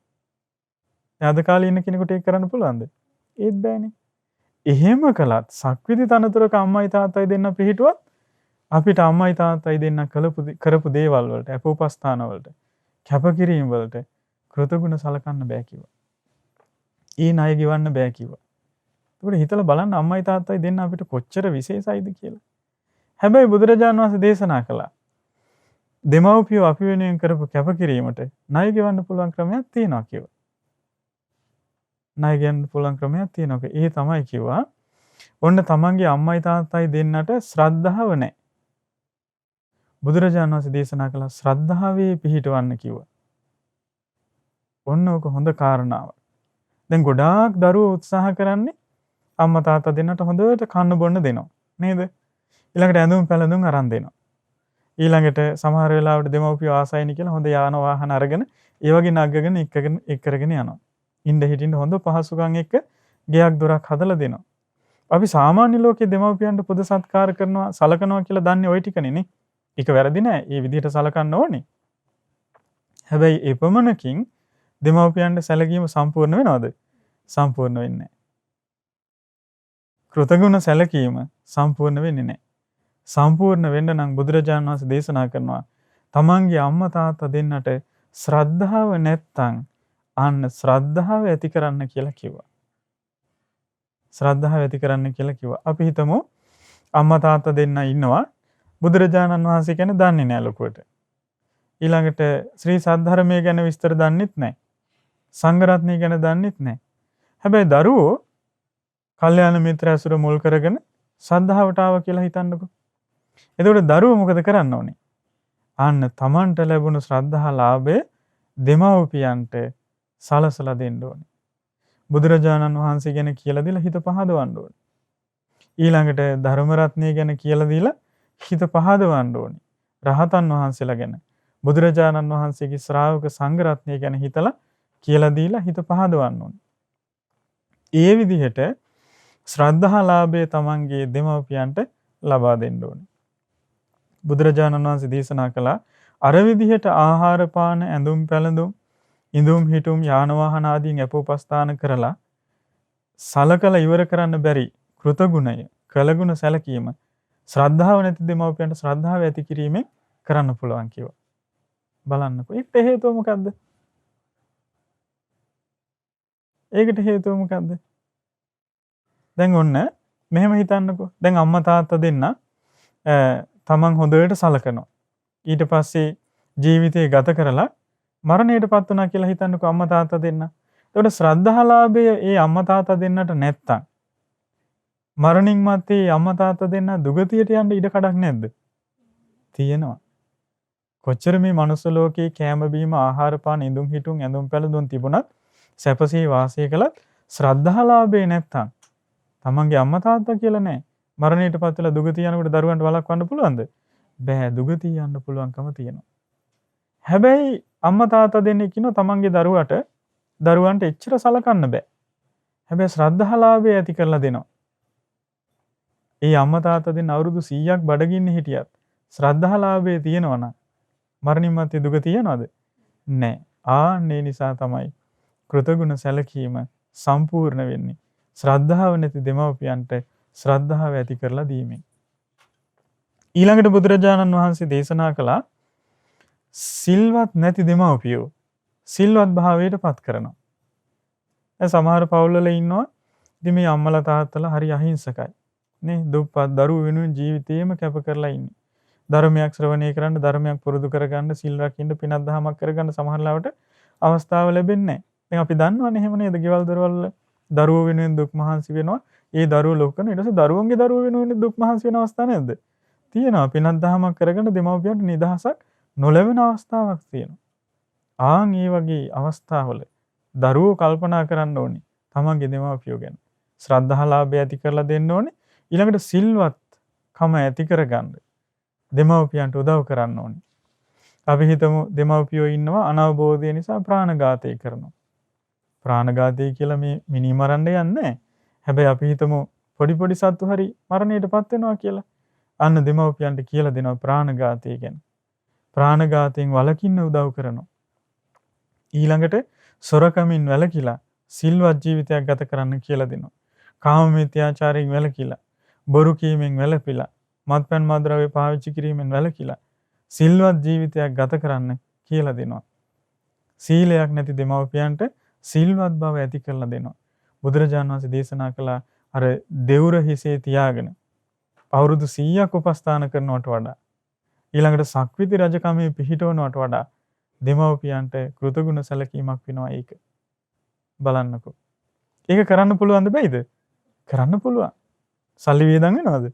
අද කාලේ ඉන්න කෙනෙකුට ඒක කරන්න පුළුවන්ද? ඒත් බෑනේ. එහෙම කළත් සක්විති තනතුරක අම්මයි තාත්තයි දෙන්න පිහිටුවත් අපිට අම්මයි තාත්තයි දෙන්න කරපු දේවල් වලට, අපෝපස්ථාන වලට, කැපකිරීම වලට කෘතගුණ සලකන්න බෑ කිව්වා. ඒ ණය ගෙවන්න බෑ කිව්වා. ඒකට හිතලා බලන්න අම්මයි තාත්තයි දෙන්න අපිට කොච්චර විශේෂයිද කියලා. හැබැයි බුදුරජාණන් වහන්සේ දේශනා කළා දෙමව්පියෝ අපි වෙනුවෙන් කරපු කැපකිරීමට ණය ගෙවන්න පුළුවන් ක්‍රමයක් තියෙනවා කිව්වා. ණය ගෙවන්න පුළුවන් ක්‍රමයක් තියෙනවා. ඒ තමයි කිව්වා ඔන්න තමන්ගේ අම්මයි තාත්තයි දෙන්නට ශ්‍රද්ධාව නැහැ. බුදුරජාණන් වහන්සේ දේශනා කළා ශ්‍රද්ධාවේ පිහිටවන්න කිව්වා. ඔන්න ඔක හොඳ කාරණාවක්. දැන් ගොඩාක් දරුවෝ උත්සාහ කරන්නේ අම්මා තාත්තා දෙන්නට හොඳට කන්න බොන්න දෙනවා. නේද? ඊළඟට ඇඳුම් පැළඳුම් අරන් දෙනවා. ඊළඟට සමහර වෙලාවට දෙමව්පියෝ ආසයිනි කියලා හොඳ යාන වාහන අරගෙන ඒ වගේ නගගෙන එක්කරගෙන යනවා. ඉන්න හිටින්න හොඳ පහසුකම් එක්ක ගෙයක් දොරක් හදලා දෙනවා. අපි සාමාන්‍ය ලෝකයේ දෙමව්පියන්ට පුද සත්කාර කරනවා, සලකනවා කියලා දන්නේ ওই ටිකනේ නේ. ඒක වැරදි නෑ. ඒ විදිහට සලකන්න ඕනේ. හැබැයි එපමණකින් දෙමව්පියන්ට සැලකීම සම්පූර්ණ වෙනවද? සම්පූර්ණ වෙන්නේ නැහැ. කෘතගුණ සැලකීම සම්පූර්ණ වෙන්නේ නැහැ. සම්පූර්ණ වෙන්න නම් බුදුරජාණන් වහන්සේ දේශනා කරනවා තමන්ගේ අම්මා තාත්තා දෙන්නට ශ්‍රද්ධාව නැත්තම් අන්න ශ්‍රද්ධාව ඇති කරන්න කියලා කිව්වා. ශ්‍රද්ධාව ඇති කරන්න කියලා කිව්වා. අපි හිතමු අම්මා තාත්තා දෙන්න ඉන්නවා. බුදුරජාණන් වහන්සේ ගැන දන්නේ නැහැ ලොකුවට. ඊළඟට ශ්‍රී සද්ධර්මයේ ගැන විස්තර දන්නෙත් නැහැ. සංඝ රත්නය ගැන දන්නෙත් නැහැ. හැබැයි දරුවෝ කල්යාණ මිත්‍ර ඇසුර මුල් කරගෙන සද්ධාවට ආවා කියලා හිතන්නකෝ. එතකොට දරුවෝ මොකද කරන්න ඕනේ? අන්න තමන්ට ලැබුණු ශ්‍රද්ධා ලාභය දෙමව්පියන්ට සලසලා දෙන්න ඕනේ. බුදුරජාණන් වහන්සේ ගැන කියලා දීලා හිත පහදවන්න ඕනේ. ඊළඟට ධර්ම රත්නය ගැන කියලා දීලා හිත පහදවන්න ඕනේ. රහතන් වහන්සේලා ගැන බුදුරජාණන් වහන්සේගේ ශ්‍රාවක සංඝ රත්නය ගැන හිතලා කියලා දීලා හිත පහදවන්න ඕනේ. ඒ විදිහට ශ්‍රද්ධා ලාභය තමන්ගේ දෙමව්පියන්ට ලබා දෙන්න ඕනේ. බුදුරජාණන් වහන්සේ දේශනා කළා අර විදිහට ආහාර පාන ඇඳුම් පැළඳුම් ඉඳුම් හිටුම් යාන වාහන ආදීන් අපෝපස්ථාන කරලා සලකලා ඉවර කරන්න බැරි කෘතගුණය කළගුණ සැලකීම ශ්‍රද්ධාව නැති දෙමව්පියන්ට ශ්‍රද්ධාව ඇති කිරීමෙන් කරන්න පුළුවන් කිව්වා. බලන්නකෝ. ඒකට හේතුව මොකද්ද? ඒකට හේතුව මොකද්ද? දැන් ඔන්න මෙහෙම හිතන්නකෝ. දැන් අම්මා තාත්තා දෙන්න තමන් හොඳට සලකනවා. ඊට පස්සේ ජීවිතේ ගත කරලා මරණයටපත් වුණා කියලා හිතන්නකෝ අම්මා තාත්තා දෙන්න. එතකොට ශ්‍රද්ධාලාභය ඒ අම්මා තාත්තා දෙන්නට නැත්තම් මරණින් මත්තේ අම්මා තාත්තා දෙන්න දුගතියට යන්න ඉඩ කඩක් නැද්ද? තියෙනවා. කොච්චර මේ මනුස්ස ලෝකේ කෑම බීම ආහාර පාන ඉඳුම් හිටුම් ඇඳුම් පැළඳුම් තිබුණත් සැපසේ වාසය කළත් ශ්‍රද්ධාලාභේ නැත්තම් තමන්ගේ අම්මා තාත්තා කියලා නැහැ. මරණයටපත් වෙලා දුගතිය යනකොට දරුවන්ට වළක්වන්න පුළුවන්ද? බෑ. දුගතිය යන්න පුළුවන්කම තියෙනවා. හැබැයි අම්මා තාත්තා දෙන්නෙක් ඉන්නවා තමන්ගේ දරුවන්ට එච්චර සලකන්න බෑ. හැබැයි ශ්‍රද්ධාලාභය ඇති කරලා දෙනවා. ඒ අම්මා තාත්තා දෙන්න අවුරුදු 100ක් බඩගින්නේ හිටියත් ශ්‍රද්ධාලාභය තියෙනවා නම් මරණින් මත්තේ දුගතිය යනවද? නැහැ. ආන්නේ නිසා තමයි කෘතගුණ සැලකීම සම්පූර්ණ වෙන්නේ. ශ්‍රද්ධාව නැති දෙමව්පියන්ට ශ්‍රද්ධාව ඇති කරලා දීමෙන්. ඊළඟට බුදුරජාණන් වහන්සේ දේශනා කළා සිල්වත් නැති දෙමව්පියෝ සිල්වත් භාවයට පත් කරනවා. දැන් සමහර පවුල්වල ඉන්නවා ඉතින් මේ අම්මලා තාත්තලා හරි අහිංසකයි. නේ දුප්පත් දරුවෝ වෙනුවෙන් ජීවිතේම කැප කරලා ඉන්නේ. ධර්මයක් ශ්‍රවණය කරන්න ධර්මයක් පුරුදු කරගන්න සිල් රකින්න පිනක් දහමක් කරගන්න සමහර ලාවට අවස්ථාව ලැබෙන්නේ නැහැ. දැන් අපි දන්නවනේ එහෙම නේද? ගෙවල් දොරවල් දරුවෝ වෙනුවෙන් දුක් මහන්සි වෙනවා. ඒ දරුවෝ ලොකු කරන ඊට පස්සේ දරුවන්ගේ දරුවෝ වෙනුවෙන් දුක් මහන්සි වෙන අවස්ථා නැද්ද? තියෙනවා. පිනක් දහමක් කරගන්න දෙමව්පියන්ට නිදහසක් නොලැබෙන අවස්ථාවක් තියෙනවා. ආන් ඒ වගේ අවස්ථාවල දරුවෝ කල්පනා කරන්න ඕනේ තමන්ගේ දෙමව්පියෝ ගැන. ශ්‍රද්ධාලාභය ඇති කරලා දෙන්න ඕනේ. ඊළඟට සිල්වත් කම ඇති කරගන්න දෙමව්පියන්ට උදව් කරන්න ඕනේ. අපි හිතමු දෙමව්පියෝ ඉන්නවා අනවබෝධය නිසා ප්‍රාණඝාතය කරනවා. ප්‍රාණඝාතය කියලා මේ මිනි මරන්න යන්නේ නැහැ. හැබැයි අපි හිතමු පොඩි පොඩි සත්තු හරි මරණයටපත් වෙනවා කියලා. අන්න දෙමව්පියන්ට කියලා දෙනවා ප්‍රාණඝාතය ගැන. ප්‍රාණඝාතයෙන් වළකින්න උදව් කරනවා. ඊළඟට සොරකමින් වැළකීලා සිල්වත් ජීවිතයක් ගත කරන්න කියලා දෙනවා. කාම මිත්‍යාචාරයෙන් වැළකීලා බොරු කීමෙන් වැළපිලා මත්පැන් මත්ද්‍රව්‍ය පාවිච්චි කිරීමෙන් වැළකීලා සිල්වත් ජීවිතයක් ගත කරන්න කියලා දෙනවා. සීලයක් නැති දෙමව්පියන්ට සිල්වත් බව ඇති කරලා දෙනවා. බුදුරජාණන් වහන්සේ දේශනා කළ අර දෙවුර හිසේ තියාගෙන අවුරුදු 100ක් උපස්ථාන කරනවට වඩා ඊළඟට සක්විති රජකමේ පිහිටවනවට වඩා දෙමව්පියන්ට කෘතගුණ සැලකීමක් වෙනවා ඒක. බලන්නකෝ. ඒක කරන්න පුළුවන්ද බැයිද? කරන්න පුළුවන්. සල්ලි වියදම් වෙනවද?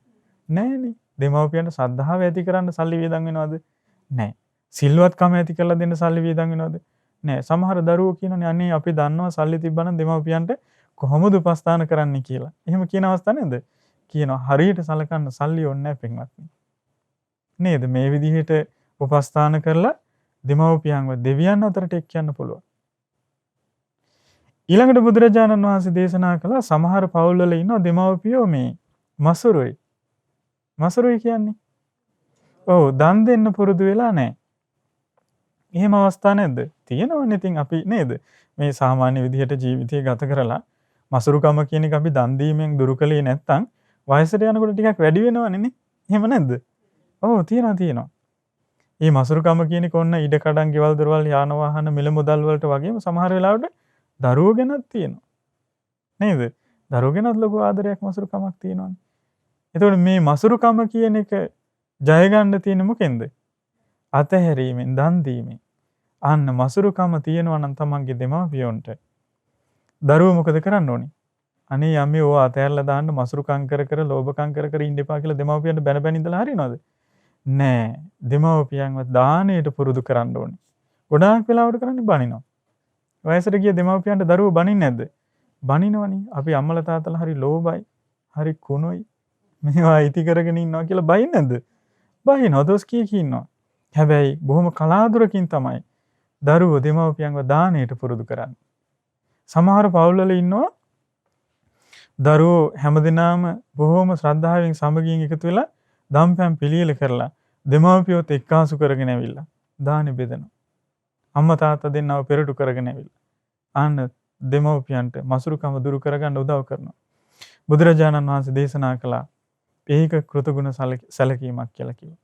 නැහැනේ. දෙමව්පියන්ට ශ්‍රද්ධාව ඇති කරන්න සල්ලි වියදම් වෙනවද? නැහැ. සිල්වත්කම ඇති කරලා දෙන්න සල්ලි වියදම් වෙනවද? නැහැ. සමහර දරුවෝ කියනනේ අනේ අපි දන්නවා සල්ලි තිබ්බනම් දෙමව්පියන්ට කොහොමද උපස්ථාන කරන්න කියලා. එහෙම කියන අවස්ථා නේද? කියනවා හරියට සලකන්න සල්ලි ඕනේ නැහැ පින්වත්නි. නේද? මේ විදිහට උපස්ථාන කරලා දෙමව්පියන්ව දෙවියන් අතරට එක්කයන්න පුළුවන්. ඊළඟට බුදුරජාණන් වහන්සේ දේශනා කළා සමහර පවුල්වල ඉන්නවා දෙමව්පියෝ මේ මසුරුයි. මසුරුයි කියන්නේ ඔව් දන් දෙන්න පුරුදු වෙලා නැහැ. එහෙම අවස්ථා නැද්ද? තියෙනවනේ. ඉතින් අපි නේද මේ සාමාන්‍ය විදිහට ජීවිතය ගත කරලා මසුරුකම කියන එක අපි දන් දීමෙන් දුරු කළේ නැත්නම් වයසට යනකොට ටිකක් වැඩි වෙනවනේ නේ. එහෙම නැද්ද? ඔව් තියෙනවා. මේ මසුරුකම කියන එක ඔන්න ඉඩ කඩන් ගෙවල් දොරවල් යාන වාහන මිල මුදල් වලට වගේම සමහර වෙලාවට දරුවෝ ගැනත් තියෙනවා. නේද? දරුවෝ ගැනත් ලොකු ආදරයක් මසුරුකමක් තියෙනවානේ. එතකොට මේ මසුරුකම කියන එක ජය ගන්න තියෙන මොකෙන්ද? අතහැරීමෙන් දන් දීමෙන්. අන්න මසුරුකම තියෙනවා නම් තමන්ගේ දෙමව්පියොන්ට දරුවෝ මොකද කරන්න ඕනේ? අනේ යම්මේ ඕවා අතහැරලා දාන්න මසුරුකම් කර ලෝභකම් කර ඉන්න එපා කියලා දෙමව්පියන්ට බැන බැන ඉඳලා හරිනවද? නෑ. දෙමව්පියන්ව දානයට පුරුදු කරන්න ඕනේ. ගොඩාක් වෙලාවට කරන්නේ බනිනවා. වයසට ගිය දෙමව්පියන්ට දරුවෝ බනින්නේ නැද්ද? බනිනවනේ. අපි අම්මලා තාත්තලා හරි ලෝභයි, හරි කුණුයි. මේවා ඉති කරගෙන ඉන්නවා කියලා බයින්නේ නැද්ද? බයිනවා. දොස් කී ඉන්නවා. හැබැයි බොහොම කලාතුරකින් තමයි දරුවෝ දෙමව්පියන්ව දානයට පුරුදු කරන්නේ. සමහර පවුල්වල ඉන්නවා දරුවෝ හැමදෙනාම බොහොම ශ්‍රද්ධාවෙන් සමගියෙන් එකතු වෙලා දම්පැන් පිළියෙල කරලා දෙමව්පියොත් එක්කාසු කරගෙන ඇවිල්ලා දානි බෙදනවා. අම්මා තාත්තා දෙන්නව පෙරටු කරගෙන ඇවිල්ලා අන්න දෙමව්පියන්ට මසුරුකම දුරු කරගන්න උදව් කරනවා. බුදුරජාණන් වහන්සේ දේශනා කළා ඒක කෘතගුණ සැලකීමක් කියලා කිව්වා.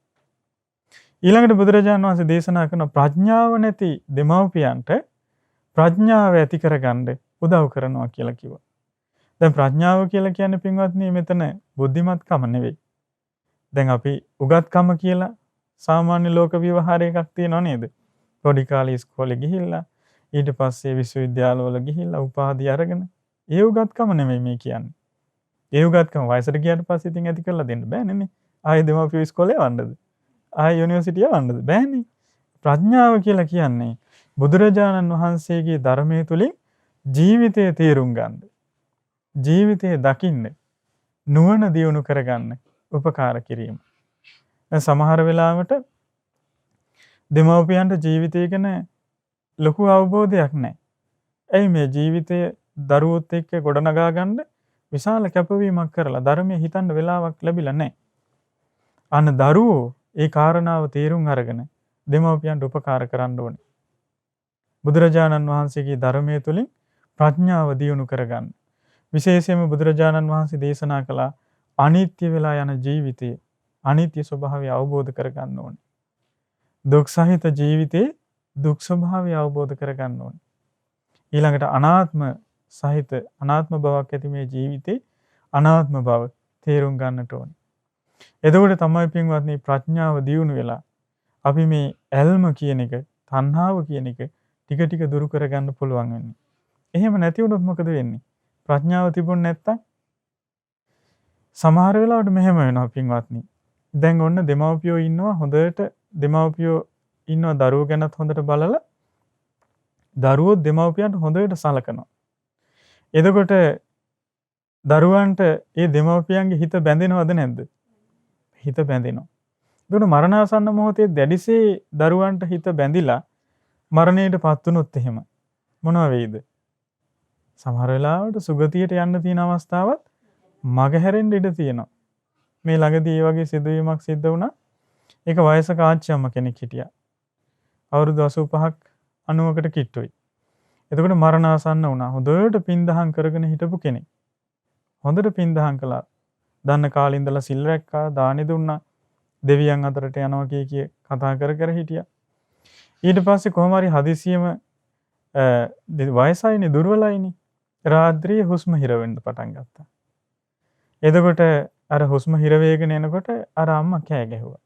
ඊළඟට බුදුරජාණන් වහන්සේ දේශනා කරන ප්‍රඥාව නැති දෙමව්පියන්ට ප්‍රඥාව ඇති කරගන්න උදව් කරනවා කියලා කිව්වා. දැන් ප්‍රඥාව කියලා කියන්නේ පින්වත්නි මෙතන බුද්ධිමත්කම නෙවෙයි. දැන් අපි උගත්කම කියලා සාමාන්‍ය ලෝක ව්‍යවහාරය එකක් තියෙනව නේද? පොඩි කාලේ ඉස්කෝලේ ගිහිල්ලා ඊට පස්සේ විශ්වවිද්‍යාලවල ගිහිල්ලා උපාධිය අරගෙන ඒ උගත්කම නෙමෙයි මේ කියන්නේ. ඒ උගත්කම වයසට ගියාට පස්සේ ඉතින් ඇති කරලා දෙන්න බෑනේ නේ. ආයෙ දෙමාපියෝ ඉස්කෝලේ යවන්නද? ආයෙ යුනිවර්සිටිය යවන්නද? බෑනේ. ප්‍රඥාව කියලා කියන්නේ බුදුරජාණන් වහන්සේගේ ධර්මයේ තුලින් ජීවිතය තේරුම් ගන්න. ජීවිතය දකින්න. නුවණ දියුණු කරගන්න උපකාර කිරීම. දැන් සමහර වෙලාවට දෙමව්පියන්ට ජීවිතය ගැන ලොකු අවබෝධයක් නැහැ. ඇයි මේ ජීවිතය දරුවොත් එක්ක ගොඩනගා ගන්න විශාල කැපවීමක් කරලා ධර්මයේ හිතන්න වෙලාවක් ලැබිලා නැහැ. අන්න දරුවෝ ඒ කාරණාව තේරුම් අරගෙන දෙමව්පියන්ට උපකාර කරන්න ඕනේ. බුදුරජාණන් වහන්සේගේ ධර්මයේ තුලින් ප්‍රඥාව දියුණු කරගන්න. විශේෂයෙන්ම බුදුරජාණන් වහන්සේ දේශනා කළ අනිත්‍ය වෙලා යන ජීවිතයේ අනිත්‍ය ස්වභාවය අවබෝධ කරගන්න ඕනේ. දුක් සහිත ජීවිතේ දුක් ස්වභාවය අවබෝධ කරගන්න ඕනේ. ඊළඟට අනාත්ම සහිත අනාත්ම බවක් ඇති මේ ජීවිතේ අනාත්ම බව තේරුම් ගන්නට ඕනේ. එතකොට තමයි පින්වත්නි ප්‍රඥාව දියුණු වෙලා අපි මේ ඇල්ම කියන එක, තණ්හාව කියන එක ටික ටික දුරු කරගන්න පුළුවන් වෙන්නේ. එහෙම නැති වුණොත් මොකද වෙන්නේ? ප්‍රඥාව තිබුණ නැත්තම් සමහර වෙලාවට මෙහෙම වෙනවා පින්වත්නි. දැන් ඔන්න දෙමව්පියෝ ඉන්නවා හොඳට දෙමව්පියෝ ඉන්නවා දරුවෝ ගැනත් හොඳට බලලා දරුවෝ දෙමව්පියන්ට හොඳට සලකනවා. එතකොට දරුවන්ට ඒ දෙමව්පියන්ගේ හිත බැඳෙනවද නැද්ද? හිත බැඳෙනවා. එතකොට මරණාසන්න මොහොතේ දැඩිසේ දරුවන්ට හිත බැඳිලා මරණයටපත් වුණොත් එහෙම මොනවා වෙයිද? සමහර වෙලාවට සුගතියට යන්න තියෙන අවස්ථාවත් මගහැරෙන්න ඉඩ තියෙනවා. මේ ළඟදී ඒ වගේ සිදුවීමක් සිද්ධ වුණා. ඒක වයසක ආච්චියම්ම කෙනෙක් හිටියා. අවුරුදු 85ක් 90කට කිට්ටුයි. එතකොට මරණාසන්න වුණා. හොඳට පින්දහම් කරගෙන හිටපු කෙනෙක්. හොඳට පින්දහම් කළා. දන්න කාලේ ඉඳලා සිල් රැක්කා, දානි දුන්නා. දෙවියන් අතරට යනවා කිය කතා කර හිටියා. ඊට පස්සේ කොහොම හරි හදිසියෙම වයසයිනේ දුර්වලයිනේ. රාත්‍රියේ හුස්ම හිර වෙන්න පටන් ගත්තා. එතකොට අර හුස්ම හිර වේගෙන එනකොට අර අම්මා කෑ ගැහුවා.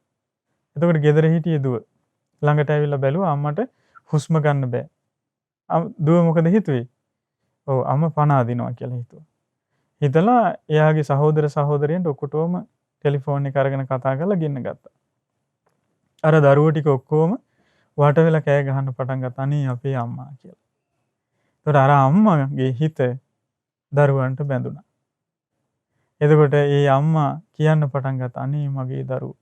එතකොට ගෙදර හිටියේ දුව ළඟට ඇවිල්ලා බැලුවා අම්මට හුස්ම ගන්න බෑ. දුව මොකද හිතුවේ? ඔව් අම්මා පණ අදිනවා කියලා හිතුවා. හිතලා එයාගේ සහෝදර සහෝදරියන්ට ඔක්කොටම ටෙලිෆෝන් එක අරගෙන කතා කරලා ගෙන්න ගත්තා. අර දරුවෝ ටික ඔක්කොම වට වෙලා කෑ ගහන්න පටන් ගත්තා. අනේ අපේ අම්මා කියලා. ඒතර අර අම්මාගේ හිත දරුවන්ට බැඳුණා. එතකොට ඒ අම්මා කියන්න පටන් ගත්තා අනේ මගේ දරුවෝ.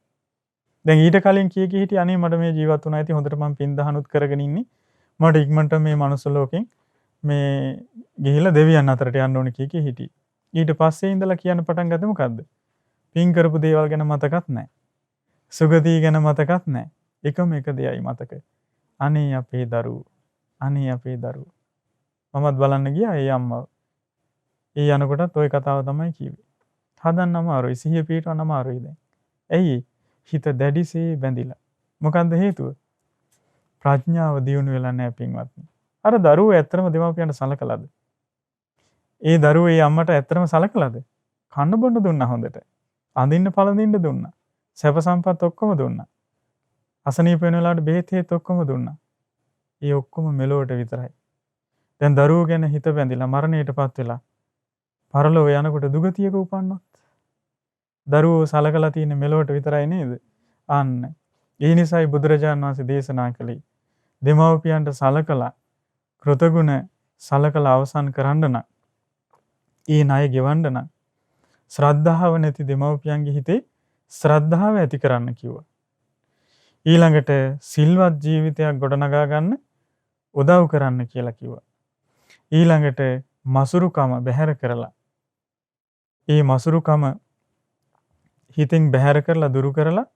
දැන් ඊට කලින් කී හිටියේ අනේ මට මේ ජීවත් වුණා ඇති හොඳට මම පින් දහනුත් කරගෙන ඉන්නේ. මට ඉක්මනට මේ මනුස්ස ලෝකෙන් මේ ගිහිලා දෙවියන් අතරට යන්න ඕනේ කී හිටියේ. ඊට පස්සේ ඉඳලා කියන්න පටන් ගත්තේ මොකද්ද? පින් කරපු දේවල් ගැන මතකත් නැහැ. සුගතිය ගැන මතකත් නැහැ. එකම එක දෙයයි මතක. අනේ අපේ දරුවෝ. අනේ අපේ දරුවෝ. මමත් බලන්න ගියා ඒ අම්මව. ඒ යනකොටත් ওই කතාව තමයි කිව්වේ. හදන්න අමාරුයි, සිහිය පිටවන්න අමාරුයි දැන්. ඇයි? හිත දැඩිසේ බැඳිලා. මොකන්ද හේතුව? ප්‍රඥාව දියුණු වෙලා නැහැ පින්වත්නි. අර දරුවෝ ඇත්තම දෙමාපියන්ට සලකලාද? ඒ දරුවෝ ඒ අම්මට ඇත්තම සලකලාද? කන්න බොන්න දුන්නා හොඳට. අඳින්න පළඳින්න දුන්නා. සැප සම්පත් ඔක්කොම දුන්නා. අසනීප වෙන වෙලාවට බෙහෙත් හේත් ඔක්කොම දුන්නා. ඒ ඔක්කොම මෙලොවට විතරයි. දැන් දරුවෝ ගැන හිත බැඳිලා මරණයටපත් වෙලා පරලොව යනකොට දුගතියක උපන්නොත් දරුවෝ සලකලා තියෙන මෙලොවට විතරයි නේද? අන්න ඒ නිසායි බුදුරජාණන් වහන්සේ දේශනා කළේ දෙමව්පියන්ට සලකලා කෘතගුණ සලකලා අවසන් කරන්න නම් ඒ ණය ගෙවන්න නම් ශ්‍රද්ධාව නැති දෙමව්පියන්ගේ හිතේ ශ්‍රද්ධාව ඇති කරන්න කිව්වා. ඊළඟට සිල්වත් ජීවිතයක් ගොඩනගා ගන්න උදව් කරන්න කියලා කිව්වා. ඊළඟට මසුරුකම බැහැර කරලා ඒ මසුරුකම හිතෙන් බැහැර කරලා දුරු කරලා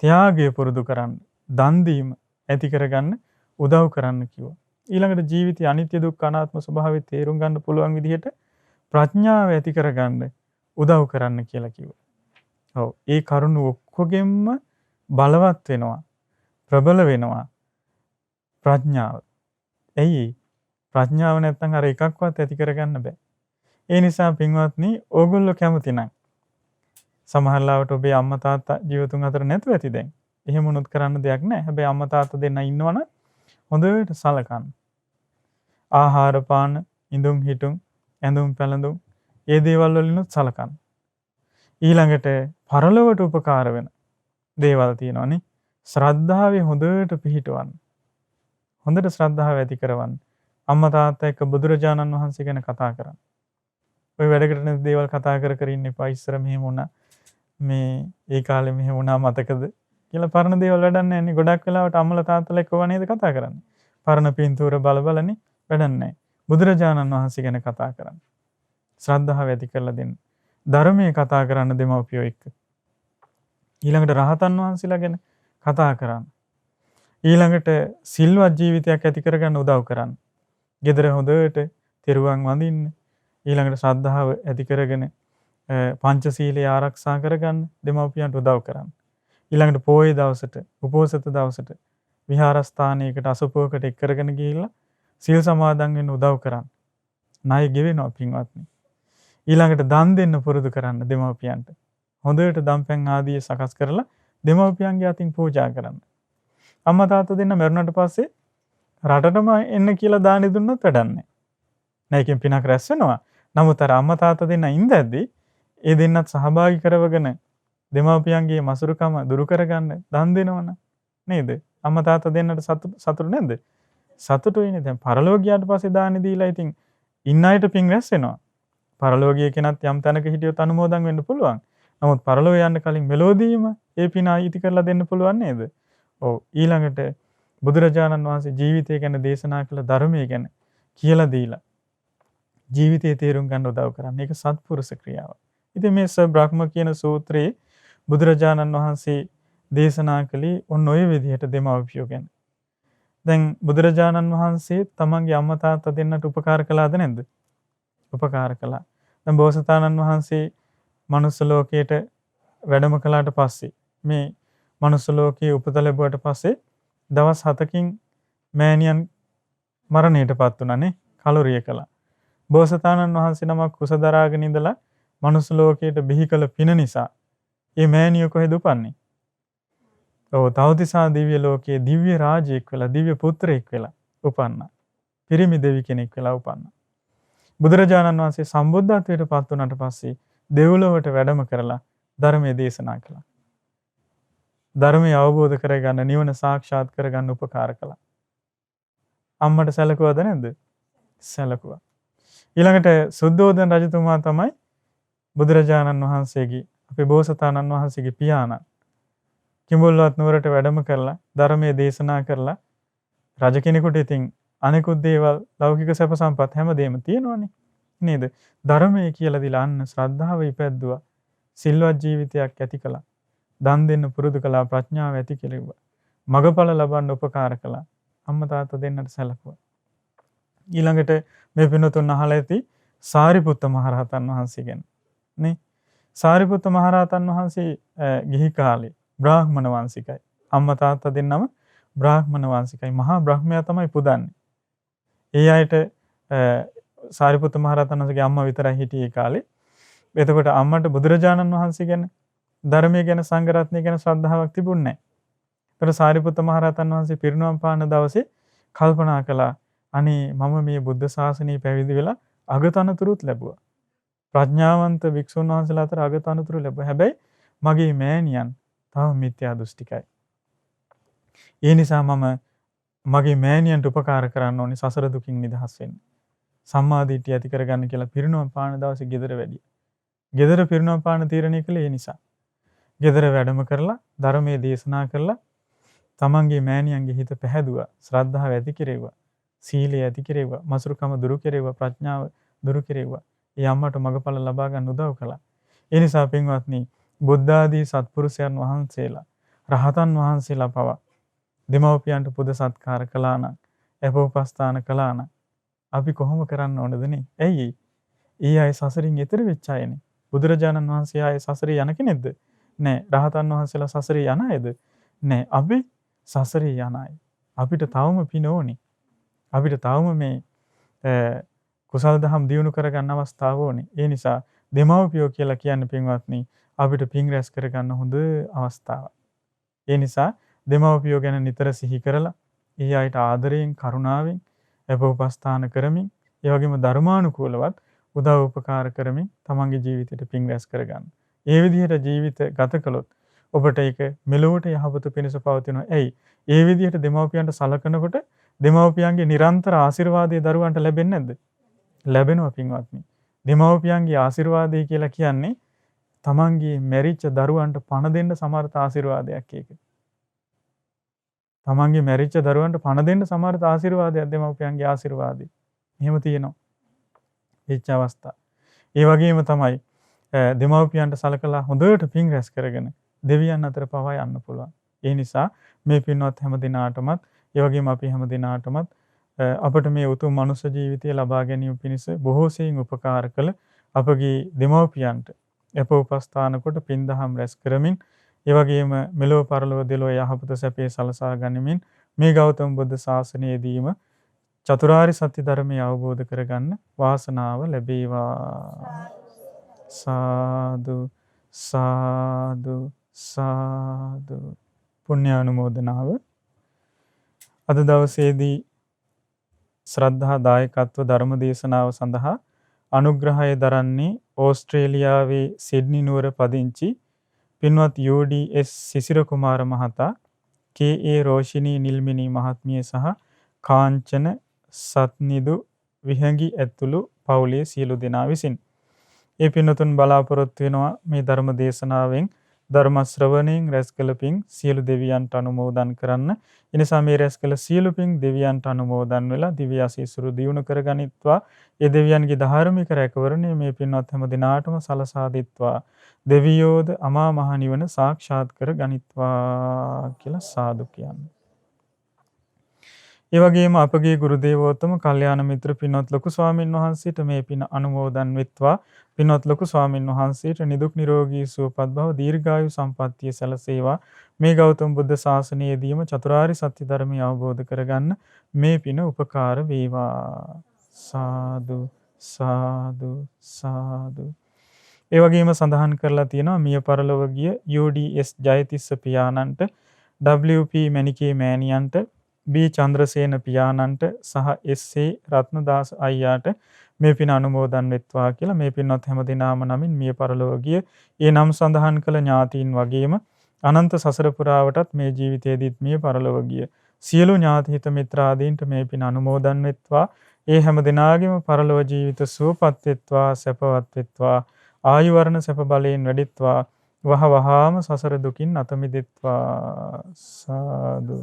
ත්‍යාගය පුරුදු කරන්න, දන් දීම ඇති කරගන්න උදව් කරන්න කිව්වා. ඊළඟට ජීවිතයේ අනිත්‍ය දුක්ඛ අනාත්ම ස්වභාවය තේරුම් ගන්න පුළුවන් විදිහට ප්‍රඥාව ඇති කරගන්න උදව් කරන්න කියලා කිව්වා. ඔව්. ඒ කරුණු ඔක්කොගෙම බලවත් වෙනවා. ප්‍රබල වෙනවා ප්‍රඥාව. ඇයි? ප්‍රඥාව නැත්නම් අර එකක්වත් ඇති කරගන්න බෑ. ඒ නිසා පින්වත්නි, ඕගොල්ලෝ කැමති නම් සමහරවිට ඔබේ අම්මා තාත්තා ජීවතුන් අතර නැතුව ඇති දැන්. එහෙම වුණොත් කරන්න දෙයක් නැහැ. හැබැයි අම්මා තාත්තා දෙන්න ඉන්නවනම් හොඳට සලකන්න. ආහාර පාන, ඉඳුම් හිටුම්, ඇඳුම් පැළඳුම්, ඒ දේවල් වලිනුත් සලකන්න. ඊළඟට පරලොවට උපකාර වෙන දේවල් තියෙනවානේ. ශ්‍රද්ධාවේ හොඳට පිහිටවන්න. හොඳට ශ්‍රද්ධාව ඇති කරවන්න. අම්මා තාත්තා එක්ක බුදුරජාණන් වහන්සේ ගැන කතා කරන්න. ඔය වැඩකට නැති දේවල් කතා කර කර ඉන්න එපා. ඉස්සර මෙහෙම වුණා. මේ ඒ කාලේ මෙහෙම වුණා මතකද? කියලා පරණ දේවල් වැඩක් නැහැ නේ. ගොඩක් වෙලාවට අම්මලා තාත්තලා එක්ක වනේද කතා කරන්නේ. පරණ පින්තූර බල බලනේ වැඩක් නැහැ. බුදුරජාණන් වහන්සේ ගැන කතා කරන්න. ශ්‍රද්ධාව ඇති කරලා දෙන්න. ධර්මයේ කතා කරන්න දෙමව්පියෝ එක්ක. ඊළඟට රහතන් වහන්සේලා ගැන කතා කරන්න. ඊළඟට සිල්වත් ජීවිතයක් ඇති කරගන්න උදව් කරන්න. ගෙදර හොඳට තෙරුවන් වඳින්න. ඊළඟට ශ්‍රද්ධාව ඇති කරගෙන පංචශීලය ආරක්ෂා කරගන්න දෙමව්පියන්ට උදව් කරන්න. ඊළඟට පොයේ දවසට, උපෝසත දවසට විහාරස්ථානයකට අසුපුවකට එක් කරගෙන ගිහිල්ලා සීල් සමාදන් වෙන්න උදව් කරන්න. ණය ගෙවෙනවා පින්වත්නි. ඊළඟට දන් දෙන්න පුරුදු කරන්න දෙමව්පියන්ට. හොඳට දම්පැන් ආදී සකස් කරලා දෙමව්පියන්ගේ අතින් පූජා කරන්න. අම්මා තාත්තා දෙන්න මරුණට පස්සේ රටටම එන්න කියලා දානි දුන්නත් වැඩක් නැහැ. නැයකින් පිනක් රැස් වෙනවා. නමුත් අර අම්මා තාත්තා දෙන්න ඉඳද්දී ඒ දෙන්නත් සහභාගී කරවගෙන දෙමව්පියන්ගේ මසුරුකම දුරු කරගන්න දන් දෙනවනේ නේද? අම්මා තාත්තා දෙන්නට සතුටු නැද්ද? සතුටුයිනේ. දැන් පරලෝකියාට පස්සේ දානි දීලා ඉතින් ඉන්න අයට පින් රැස් වෙනවා. පරලෝකීය කෙනත් යම් තැනක හිටියොත් අනුමෝදන් වෙන්න පුළුවන්. නමුත් පරලෝක යන්න කලින් මෙලෝදීම ඒ පින ඊටි කරලා දෙන්න පුළුවන් නේද? ඔව්. ඊළඟට බුදුරජාණන් වහන්සේ ජීවිතය ගැන දේශනා කළ ධර්මයේ ගැන කියලා දීලා ජීවිතයේ තේරුම් ගන්න උදව් කරන්නේ. ඒක සත්පුරුෂ ක්‍රියාවක්. ඉතින් මේ බ්‍රහ්ම කියන සූත්‍රයේ බුදුරජාණන් වහන්සේ දේශනා කළේ ඔන්න ඔය විදිහට දෙමව්පියෝ ගැන. දැන් බුදුරජාණන් වහන්සේ තමන්ගේ අම්මා තාත්තා දෙන්නට උපකාර කළාද නැද්ද? උපකාර කළා. දැන් බෝසතාණන් වහන්සේ මනුස්ස ලෝකයට වැඩම කළාට පස්සේ මේ මනුස්ස ලෝකයේ උපත ලැබුවට පස්සේ දවස් 7කින් මෑණියන් මරණයටපත් වුණානේ. කලුරිය කළා. බෝසතාණන් වහන්සේ නමක් කුස දරාගෙන ඉඳලා මනුස්ස ලෝකයට බිහි කළ පින නිසා මේ මෑණිය කොහෙද උපන්නේ? ඔව්, තවතිසා දිව්‍ය ලෝකයේ දිව්‍ය රාජයෙක් වෙලා දිව්‍ය පුත්‍රයෙක් වෙලා උපන්නා. පිරිමි දෙවි කෙනෙක් වෙලා උපන්නා. බුදුරජාණන් වහන්සේ සම්බුද්ධත්වයට පත් වුණාට පස්සේ දෙව්ලොවට වැඩම කරලා ධර්මයේ දේශනා කළා. ධර්මය අවබෝධ කරගන්න, නිවන සාක්ෂාත් කරගන්න උපකාර කළා. අම්මට සැලකුවද නැද්ද? සැලකුවා. ඊළඟට සුද්ධෝදන රජතුමා තමයි බුදුරජාණන් වහන්සේගේ අපේ බෝසතාණන් වහන්සේගේ පියාණන්. කිඹුල්වත් නුවරට වැඩම කරලා ධර්මයේ දේශනා කරලා රජ කෙනෙකුට ඉතින් අනෙකුත් දේවල් ලෞකික සැප සම්පත් හැමදේම තියෙනවනේ නේද? ධර්මයේ කියලා දීලා අන්න ශ්‍රද්ධාව ඉපැද්දුවා. සිල්වත් ජීවිතයක් ඇති කළා. දන් දෙන්න පුරුදු කළා. ප්‍රඥාව ඇති කෙලෙව්වා. මගඵල ලබන්න උපකාර කළා. අම්මා තාත්තා දෙන්නට සැලකුවා. ඊළඟට මේ පින්තුන් අහලා ඇති සාරිපුත්ත මහරහතන් වහන්සේ ගැන නේ. සාරිපුත්ත මහරහතන් වහන්සේ ගිහි කාලේ බ්‍රාහ්මණ වංශිකයි. අම්මා තාත්තා දෙන්නම බ්‍රාහ්මණ වංශිකයි. මහා බ්‍රහ්මයා තමයි පුදන්නේ. ඒ අයට සාරිපුත්ත මහරහතන් වහන්සේගේ අම්මා විතරයි හිටියේ කාලේ. එතකොට අම්මට බුදුරජාණන් වහන්සේ ගැන, ධර්මයේ ගැන, සංඝ රත්නය ගැන ශ්‍රද්ධාවක් තිබුණේ නැහැ. ඒතර සාරිපුත්ත මහරහතන් වහන්සේ පිරිනුවම් පාන දවසේ කල්පනා කළා, අනේ මම මේ බුද්ධ ශාසනය පැවිදි වෙලා අගතනතුරුත් ලැබුවා. ප්‍රඥාවන්ත වික්ෂුන් වහන්සේලා අතර අගතනතුරු ලැබුවා. හැබැයි මගේ මෑණියන් තව මිත්‍යා දෘෂ්ටිකයි. ඒ නිසා මම මගේ මෑණියන්ට උපකාර කරන්න ඕනේ සසර දුකින් නිදහස් වෙන්න. සම්මා දිට්ඨිය ඇති කරගන්න කියලා පිරිනුවම් පාන දවසේ ගෙදර වැඩියා. ගෙදර පිරිනුවම් පාන තීරණය කළේ ඒ නිසා. ගෙදර වැඩම කරලා ධර්මයේ දේශනා කරලා තමන්ගේ මෑණියන්ගේ හිත පැහැදුවා. ශ්‍රද්ධාව ඇති කෙරෙව්වා. සීලය ඇති කෙරෙව්වා. මසුරුකම දුරු කෙරෙව්වා. ප්‍රඥාව දුරු කෙරෙව්වා. ඒ අම්මට මගඵල ලබා ගන්න උදව් කළා. ඒ නිසා පින්වත්නි, බුද්ධ ආදී සත්පුරුෂයන් වහන්සේලා, රහතන් වහන්සේලා පවා දෙමව්පියන්ට පුද සත්කාර කළා නම්, අපෝපස්ථාන කළා නම් අපි කොහොම කරන්න ඕනද නේ? ඇයි? ඒ අය සසරින් එතර වෙච්ච අයනේ. බුදුරජාණන් වහන්සේ ආයේ සසරේ යන කෙනෙක්ද? නෑ. රහතන් වහන්සේලා සසරේ යන අයද? නෑ. අපි සසරේ යන අය. අපිට තවම පින ඕනේ. අපිට තවම මේ කුසල් දහම් දියුණු කරගන්න අවස්ථාව ඕනේ. ඒ නිසා දෙමව්පියෝ කියලා කියන්නේ පින්වත්නි අපිට පින් රැස් කරගන්න හොඳ අවස්ථාවක්. ඒ නිසා දෙමව්පියෝ ගැන නිතර සිහි කරලා ඒ අයට ආදරයෙන් කරුණාවෙන් උපස්ථාන කරමින් ඒ වගේම ධර්මානුකූලවත් උදව් උපකාර කරමින් තමන්ගේ ජීවිතයට පින් රැස් කරගන්න. ඒ විදිහට ජීවිත ගත කළොත් ඔබට ඒක මෙලොවට යහපත පිණිස පවතිනවා. ඇයි? ඒ විදිහට දෙමව්පියන්ට සලකනකොට දෙමව්පියන්ගේ නිරන්තර ආශිර්වාදය දරුවන්ට ලැබෙන්නේ නැද්ද? ලැබෙනවා පින්වත්නි. දෙමව්පියන්ගේ ආශිර්වාදය කියලා කියන්නේ තමන්ගේ මැරිච්ච දරුවන්ට පණ දෙන්න සමර්ථ ආශිර්වාදයක් ඒක. තමන්ගේ මැරිච්ච දරුවන්ට පණ දෙන්න සමර්ථ ආශිර්වාදයක් දෙමව්පියන්ගේ ආශිර්වාදය. එහෙම තියෙනවා. වෙච්ච අවස්ථා. ඒ වගේම තමයි දෙමව්පියන්ට සලකලා හොඳට පින් රැස් කරගෙන දෙවියන් අතර පවා යන්න පුළුවන්. ඒ නිසා මේ පින්වත් හැම දිනාටමත් ඒ වගේම අපි හැම දිනාටමත් අපට මේ උතුම් මනුෂ්‍ය ජීවිතය ලබා ගැනීම පිණිස බොහෝ සෙයින් උපකාර කළ අපගේ දෙමව්පියන්ට උපස්ථාන කොට පින් දහම් රැස් කරමින් ඒ වගේම මෙලොව පරලොව දෙලොව යහපත සැපේ සලසා ගනිමින් මේ ගෞතම බුද්ධ ශාසනයේදීම චතුරාර්ය සත්‍ය ධර්මය අවබෝධ කරගන්න වාසනාව ලැබේවා. සාදු සාදු සාදු. පුණ්‍යානුමෝදනාව. අද දවසේදී ශ්‍රද්ධා දායකත්ව ධර්ම දේශනාව සඳහා අනුග්‍රහය දරන්නේ ඕස්ට්‍රේලියාවේ සිඩ්නි නුවර පදිංචි පින්වත් UDS සිසිර කුමාර මහතා, KA රෝෂිනී නිල්මිනී මහත්මිය සහ කාංචන සත්නිදු විහඟි ඇතුළු පවුලේ සියලු දෙනා විසින්. ඒ පින්වතුන් බලාපොරොත්තු වෙනවා මේ ධර්ම දේශනාවෙන් ධර්ම ශ්‍රවණයෙන් රැස් කළ පින් සියලු දෙවියන්ට අනුමෝදන් කරන්න. එනිසා මේ රැස් කළ සියලු පින් දෙවියන්ට අනුමෝදන් වෙලා දිව්‍ය ආශීර්වාද දියුණු කරගනිත්වා. ඒ දෙවියන්ගේ ධාර්මික රැකවරණය මේ පින්වත් හැම දිනාටම සලසා දෙත්වා. දෙවියෝද අමා මහ නිවන සාක්ෂාත් කර ගනිත්වා කියලා සාදු කියන්නේ. ඒ වගේම අපගේ ගුරු දේවෝත්තම කල්යාණ මිත්‍ර පින්වත් ලොකු ස්වාමින් වහන්සේට මේ පින අනුමෝදන් වෙත්වා. පින්වත් ලොකු ස්වාමින් වහන්සේට නිදුක් නිරෝගී සුවපත් භව දීර්ඝායු සම්පන්නිය සැලසේවා. මේ ගෞතම බුද්ධ ශාසනයේදීම චතුරාර්ය සත්‍ය ධර්මය අවබෝධ කරගන්න මේ පින උපකාර වේවා. සාදු සාදු සාදු. ඒ වගේම සඳහන් කරලා තියෙනවා මිය පරලොව ගිය UDS ජයතිස්ස පියාණන්ට, WP මණිකේ මෑණියන්ට, B චන්ද්‍රසේන පියාණන්ට සහ SA රත්නදාස අයියාට මේ පින අනුමෝදන් වෙත්වා කියලා මේ පින්වත් හැම දිනාම නමින් මිය පරලොව ගිය ඒ නම් සඳහන් කළ ඥාතීන් වගේම අනන්ත සසර පුරාවටත් මේ ජීවිතයේදීත් මිය පරලොව ගිය සියලු ඥාති හිත මිත්‍රාදීන්ට මේ පින අනුමෝදන් වෙත්වා. ඒ හැම දිනාගේම පරලොව ජීවිත සුවපත් වෙත්වා, සැපවත් වෙත්වා, ආයු වර්ණ සැප බලයෙන් වැඩිත්වා, වහවහාම සසර දුකින් අත මිදෙත්වා. සාදු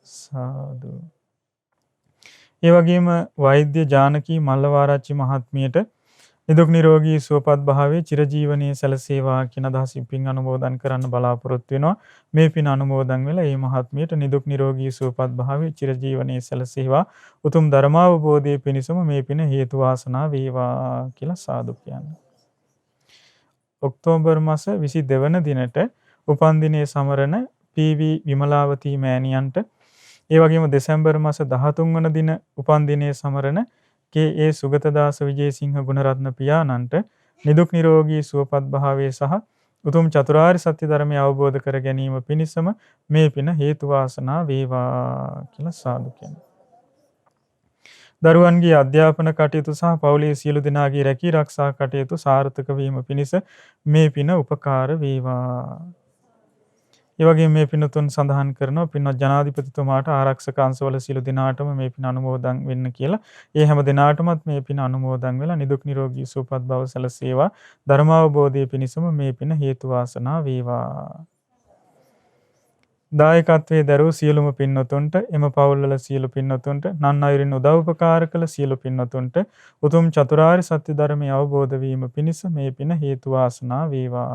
සාදු. ඒ වගේම වෛද්‍ය ජානකී මල්ලවාරච්චි මහත්මියට නිදුක් නිරෝගී සුවපත් භාවයේ චිරජීවනයේ සැලසේවා කියන අදහසින් පින් අනුමෝදන් කරන්න බලාපොරොත්තු වෙනවා. මේ පින් අනුමෝදන් වෙලා මේ මහත්මියට නිදුක් නිරෝගී සුවපත් භාවයේ චිරජීවනයේ සැලසේවා. උතුම් ධර්මාවබෝධයේ පිණිසම මේ පින හේතු වාසනා වේවා කියලා සාදු කියන්නේ. ඔක්තෝබර් මාස 22 වන දිනට උපන් දිනයේ සමරන PV විමලාවතී මෑණියන්ට, ඒ වගේම දෙසැම්බර් මාස 13 වන දින උපන් දිනයේ සමරන KA සුගතදාස විජේසිංහ ගුණරත්න පියාණන්ට නිදුක් නිරෝගී සුවපත් භාවයේ සහ උතුම් චතුරාර්ය සත්‍ය ධර්මය අවබෝධ කර ගැනීම පිණිසම මේ පින හේතු වාසනා වේවා කියලා සාදු කියනවා. දරුවන්ගේ අධ්‍යාපන කටයුතු සහ පවුලේ සියලු දෙනාගේ රැකී ආරක්ෂා කටයුතු සාර්ථක වීම පිණිස මේ පින උපකාර වේවා. ඒ වගේම මේ පිනතුන් සඳහන් කරනවා පින්වත් ජනාධිපතිතුමාට ආරක්ෂක අංශවල සියලු දෙනාටම මේ පින අනුමෝදන් වෙන්න කියලා. ඒ හැම දිනාටමත් මේ පින අනුමෝදන් වෙලා නිදුක් නිරෝගී සුවපත් භව සැලසේවා. ධර්මාවබෝධයේ පිණිසම මේ පින හේතු වාසනා වේවා. දායකත්වයේ දරූ සියලුම පින්වතුන්ට, එම පවුල්වල සියලු පින්වතුන්ට, නන් අයුරින් උදව් උපකාර කළ සියලු පින්වතුන්ට උතුම් චතුරාර්ය සත්‍ය ධර්මය අවබෝධ වීම පිණිස මේ පින හේතු වාසනා වේවා.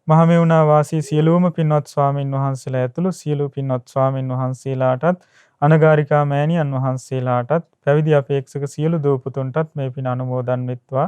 මහමෙවුනා වාසී සියලුම පින්වත් ස්වාමින් වහන්සේලා ඇතුළු සියලු පින්වත් ස්වාමින් වහන්සේලාටත්, අනගාരികා මෑණියන් වහන්සේලාටත්, පැවිදි අපේක්ෂක සියලු දූ පුතුන්ටත් මේ පින අනුමෝදන් වෙත්වා.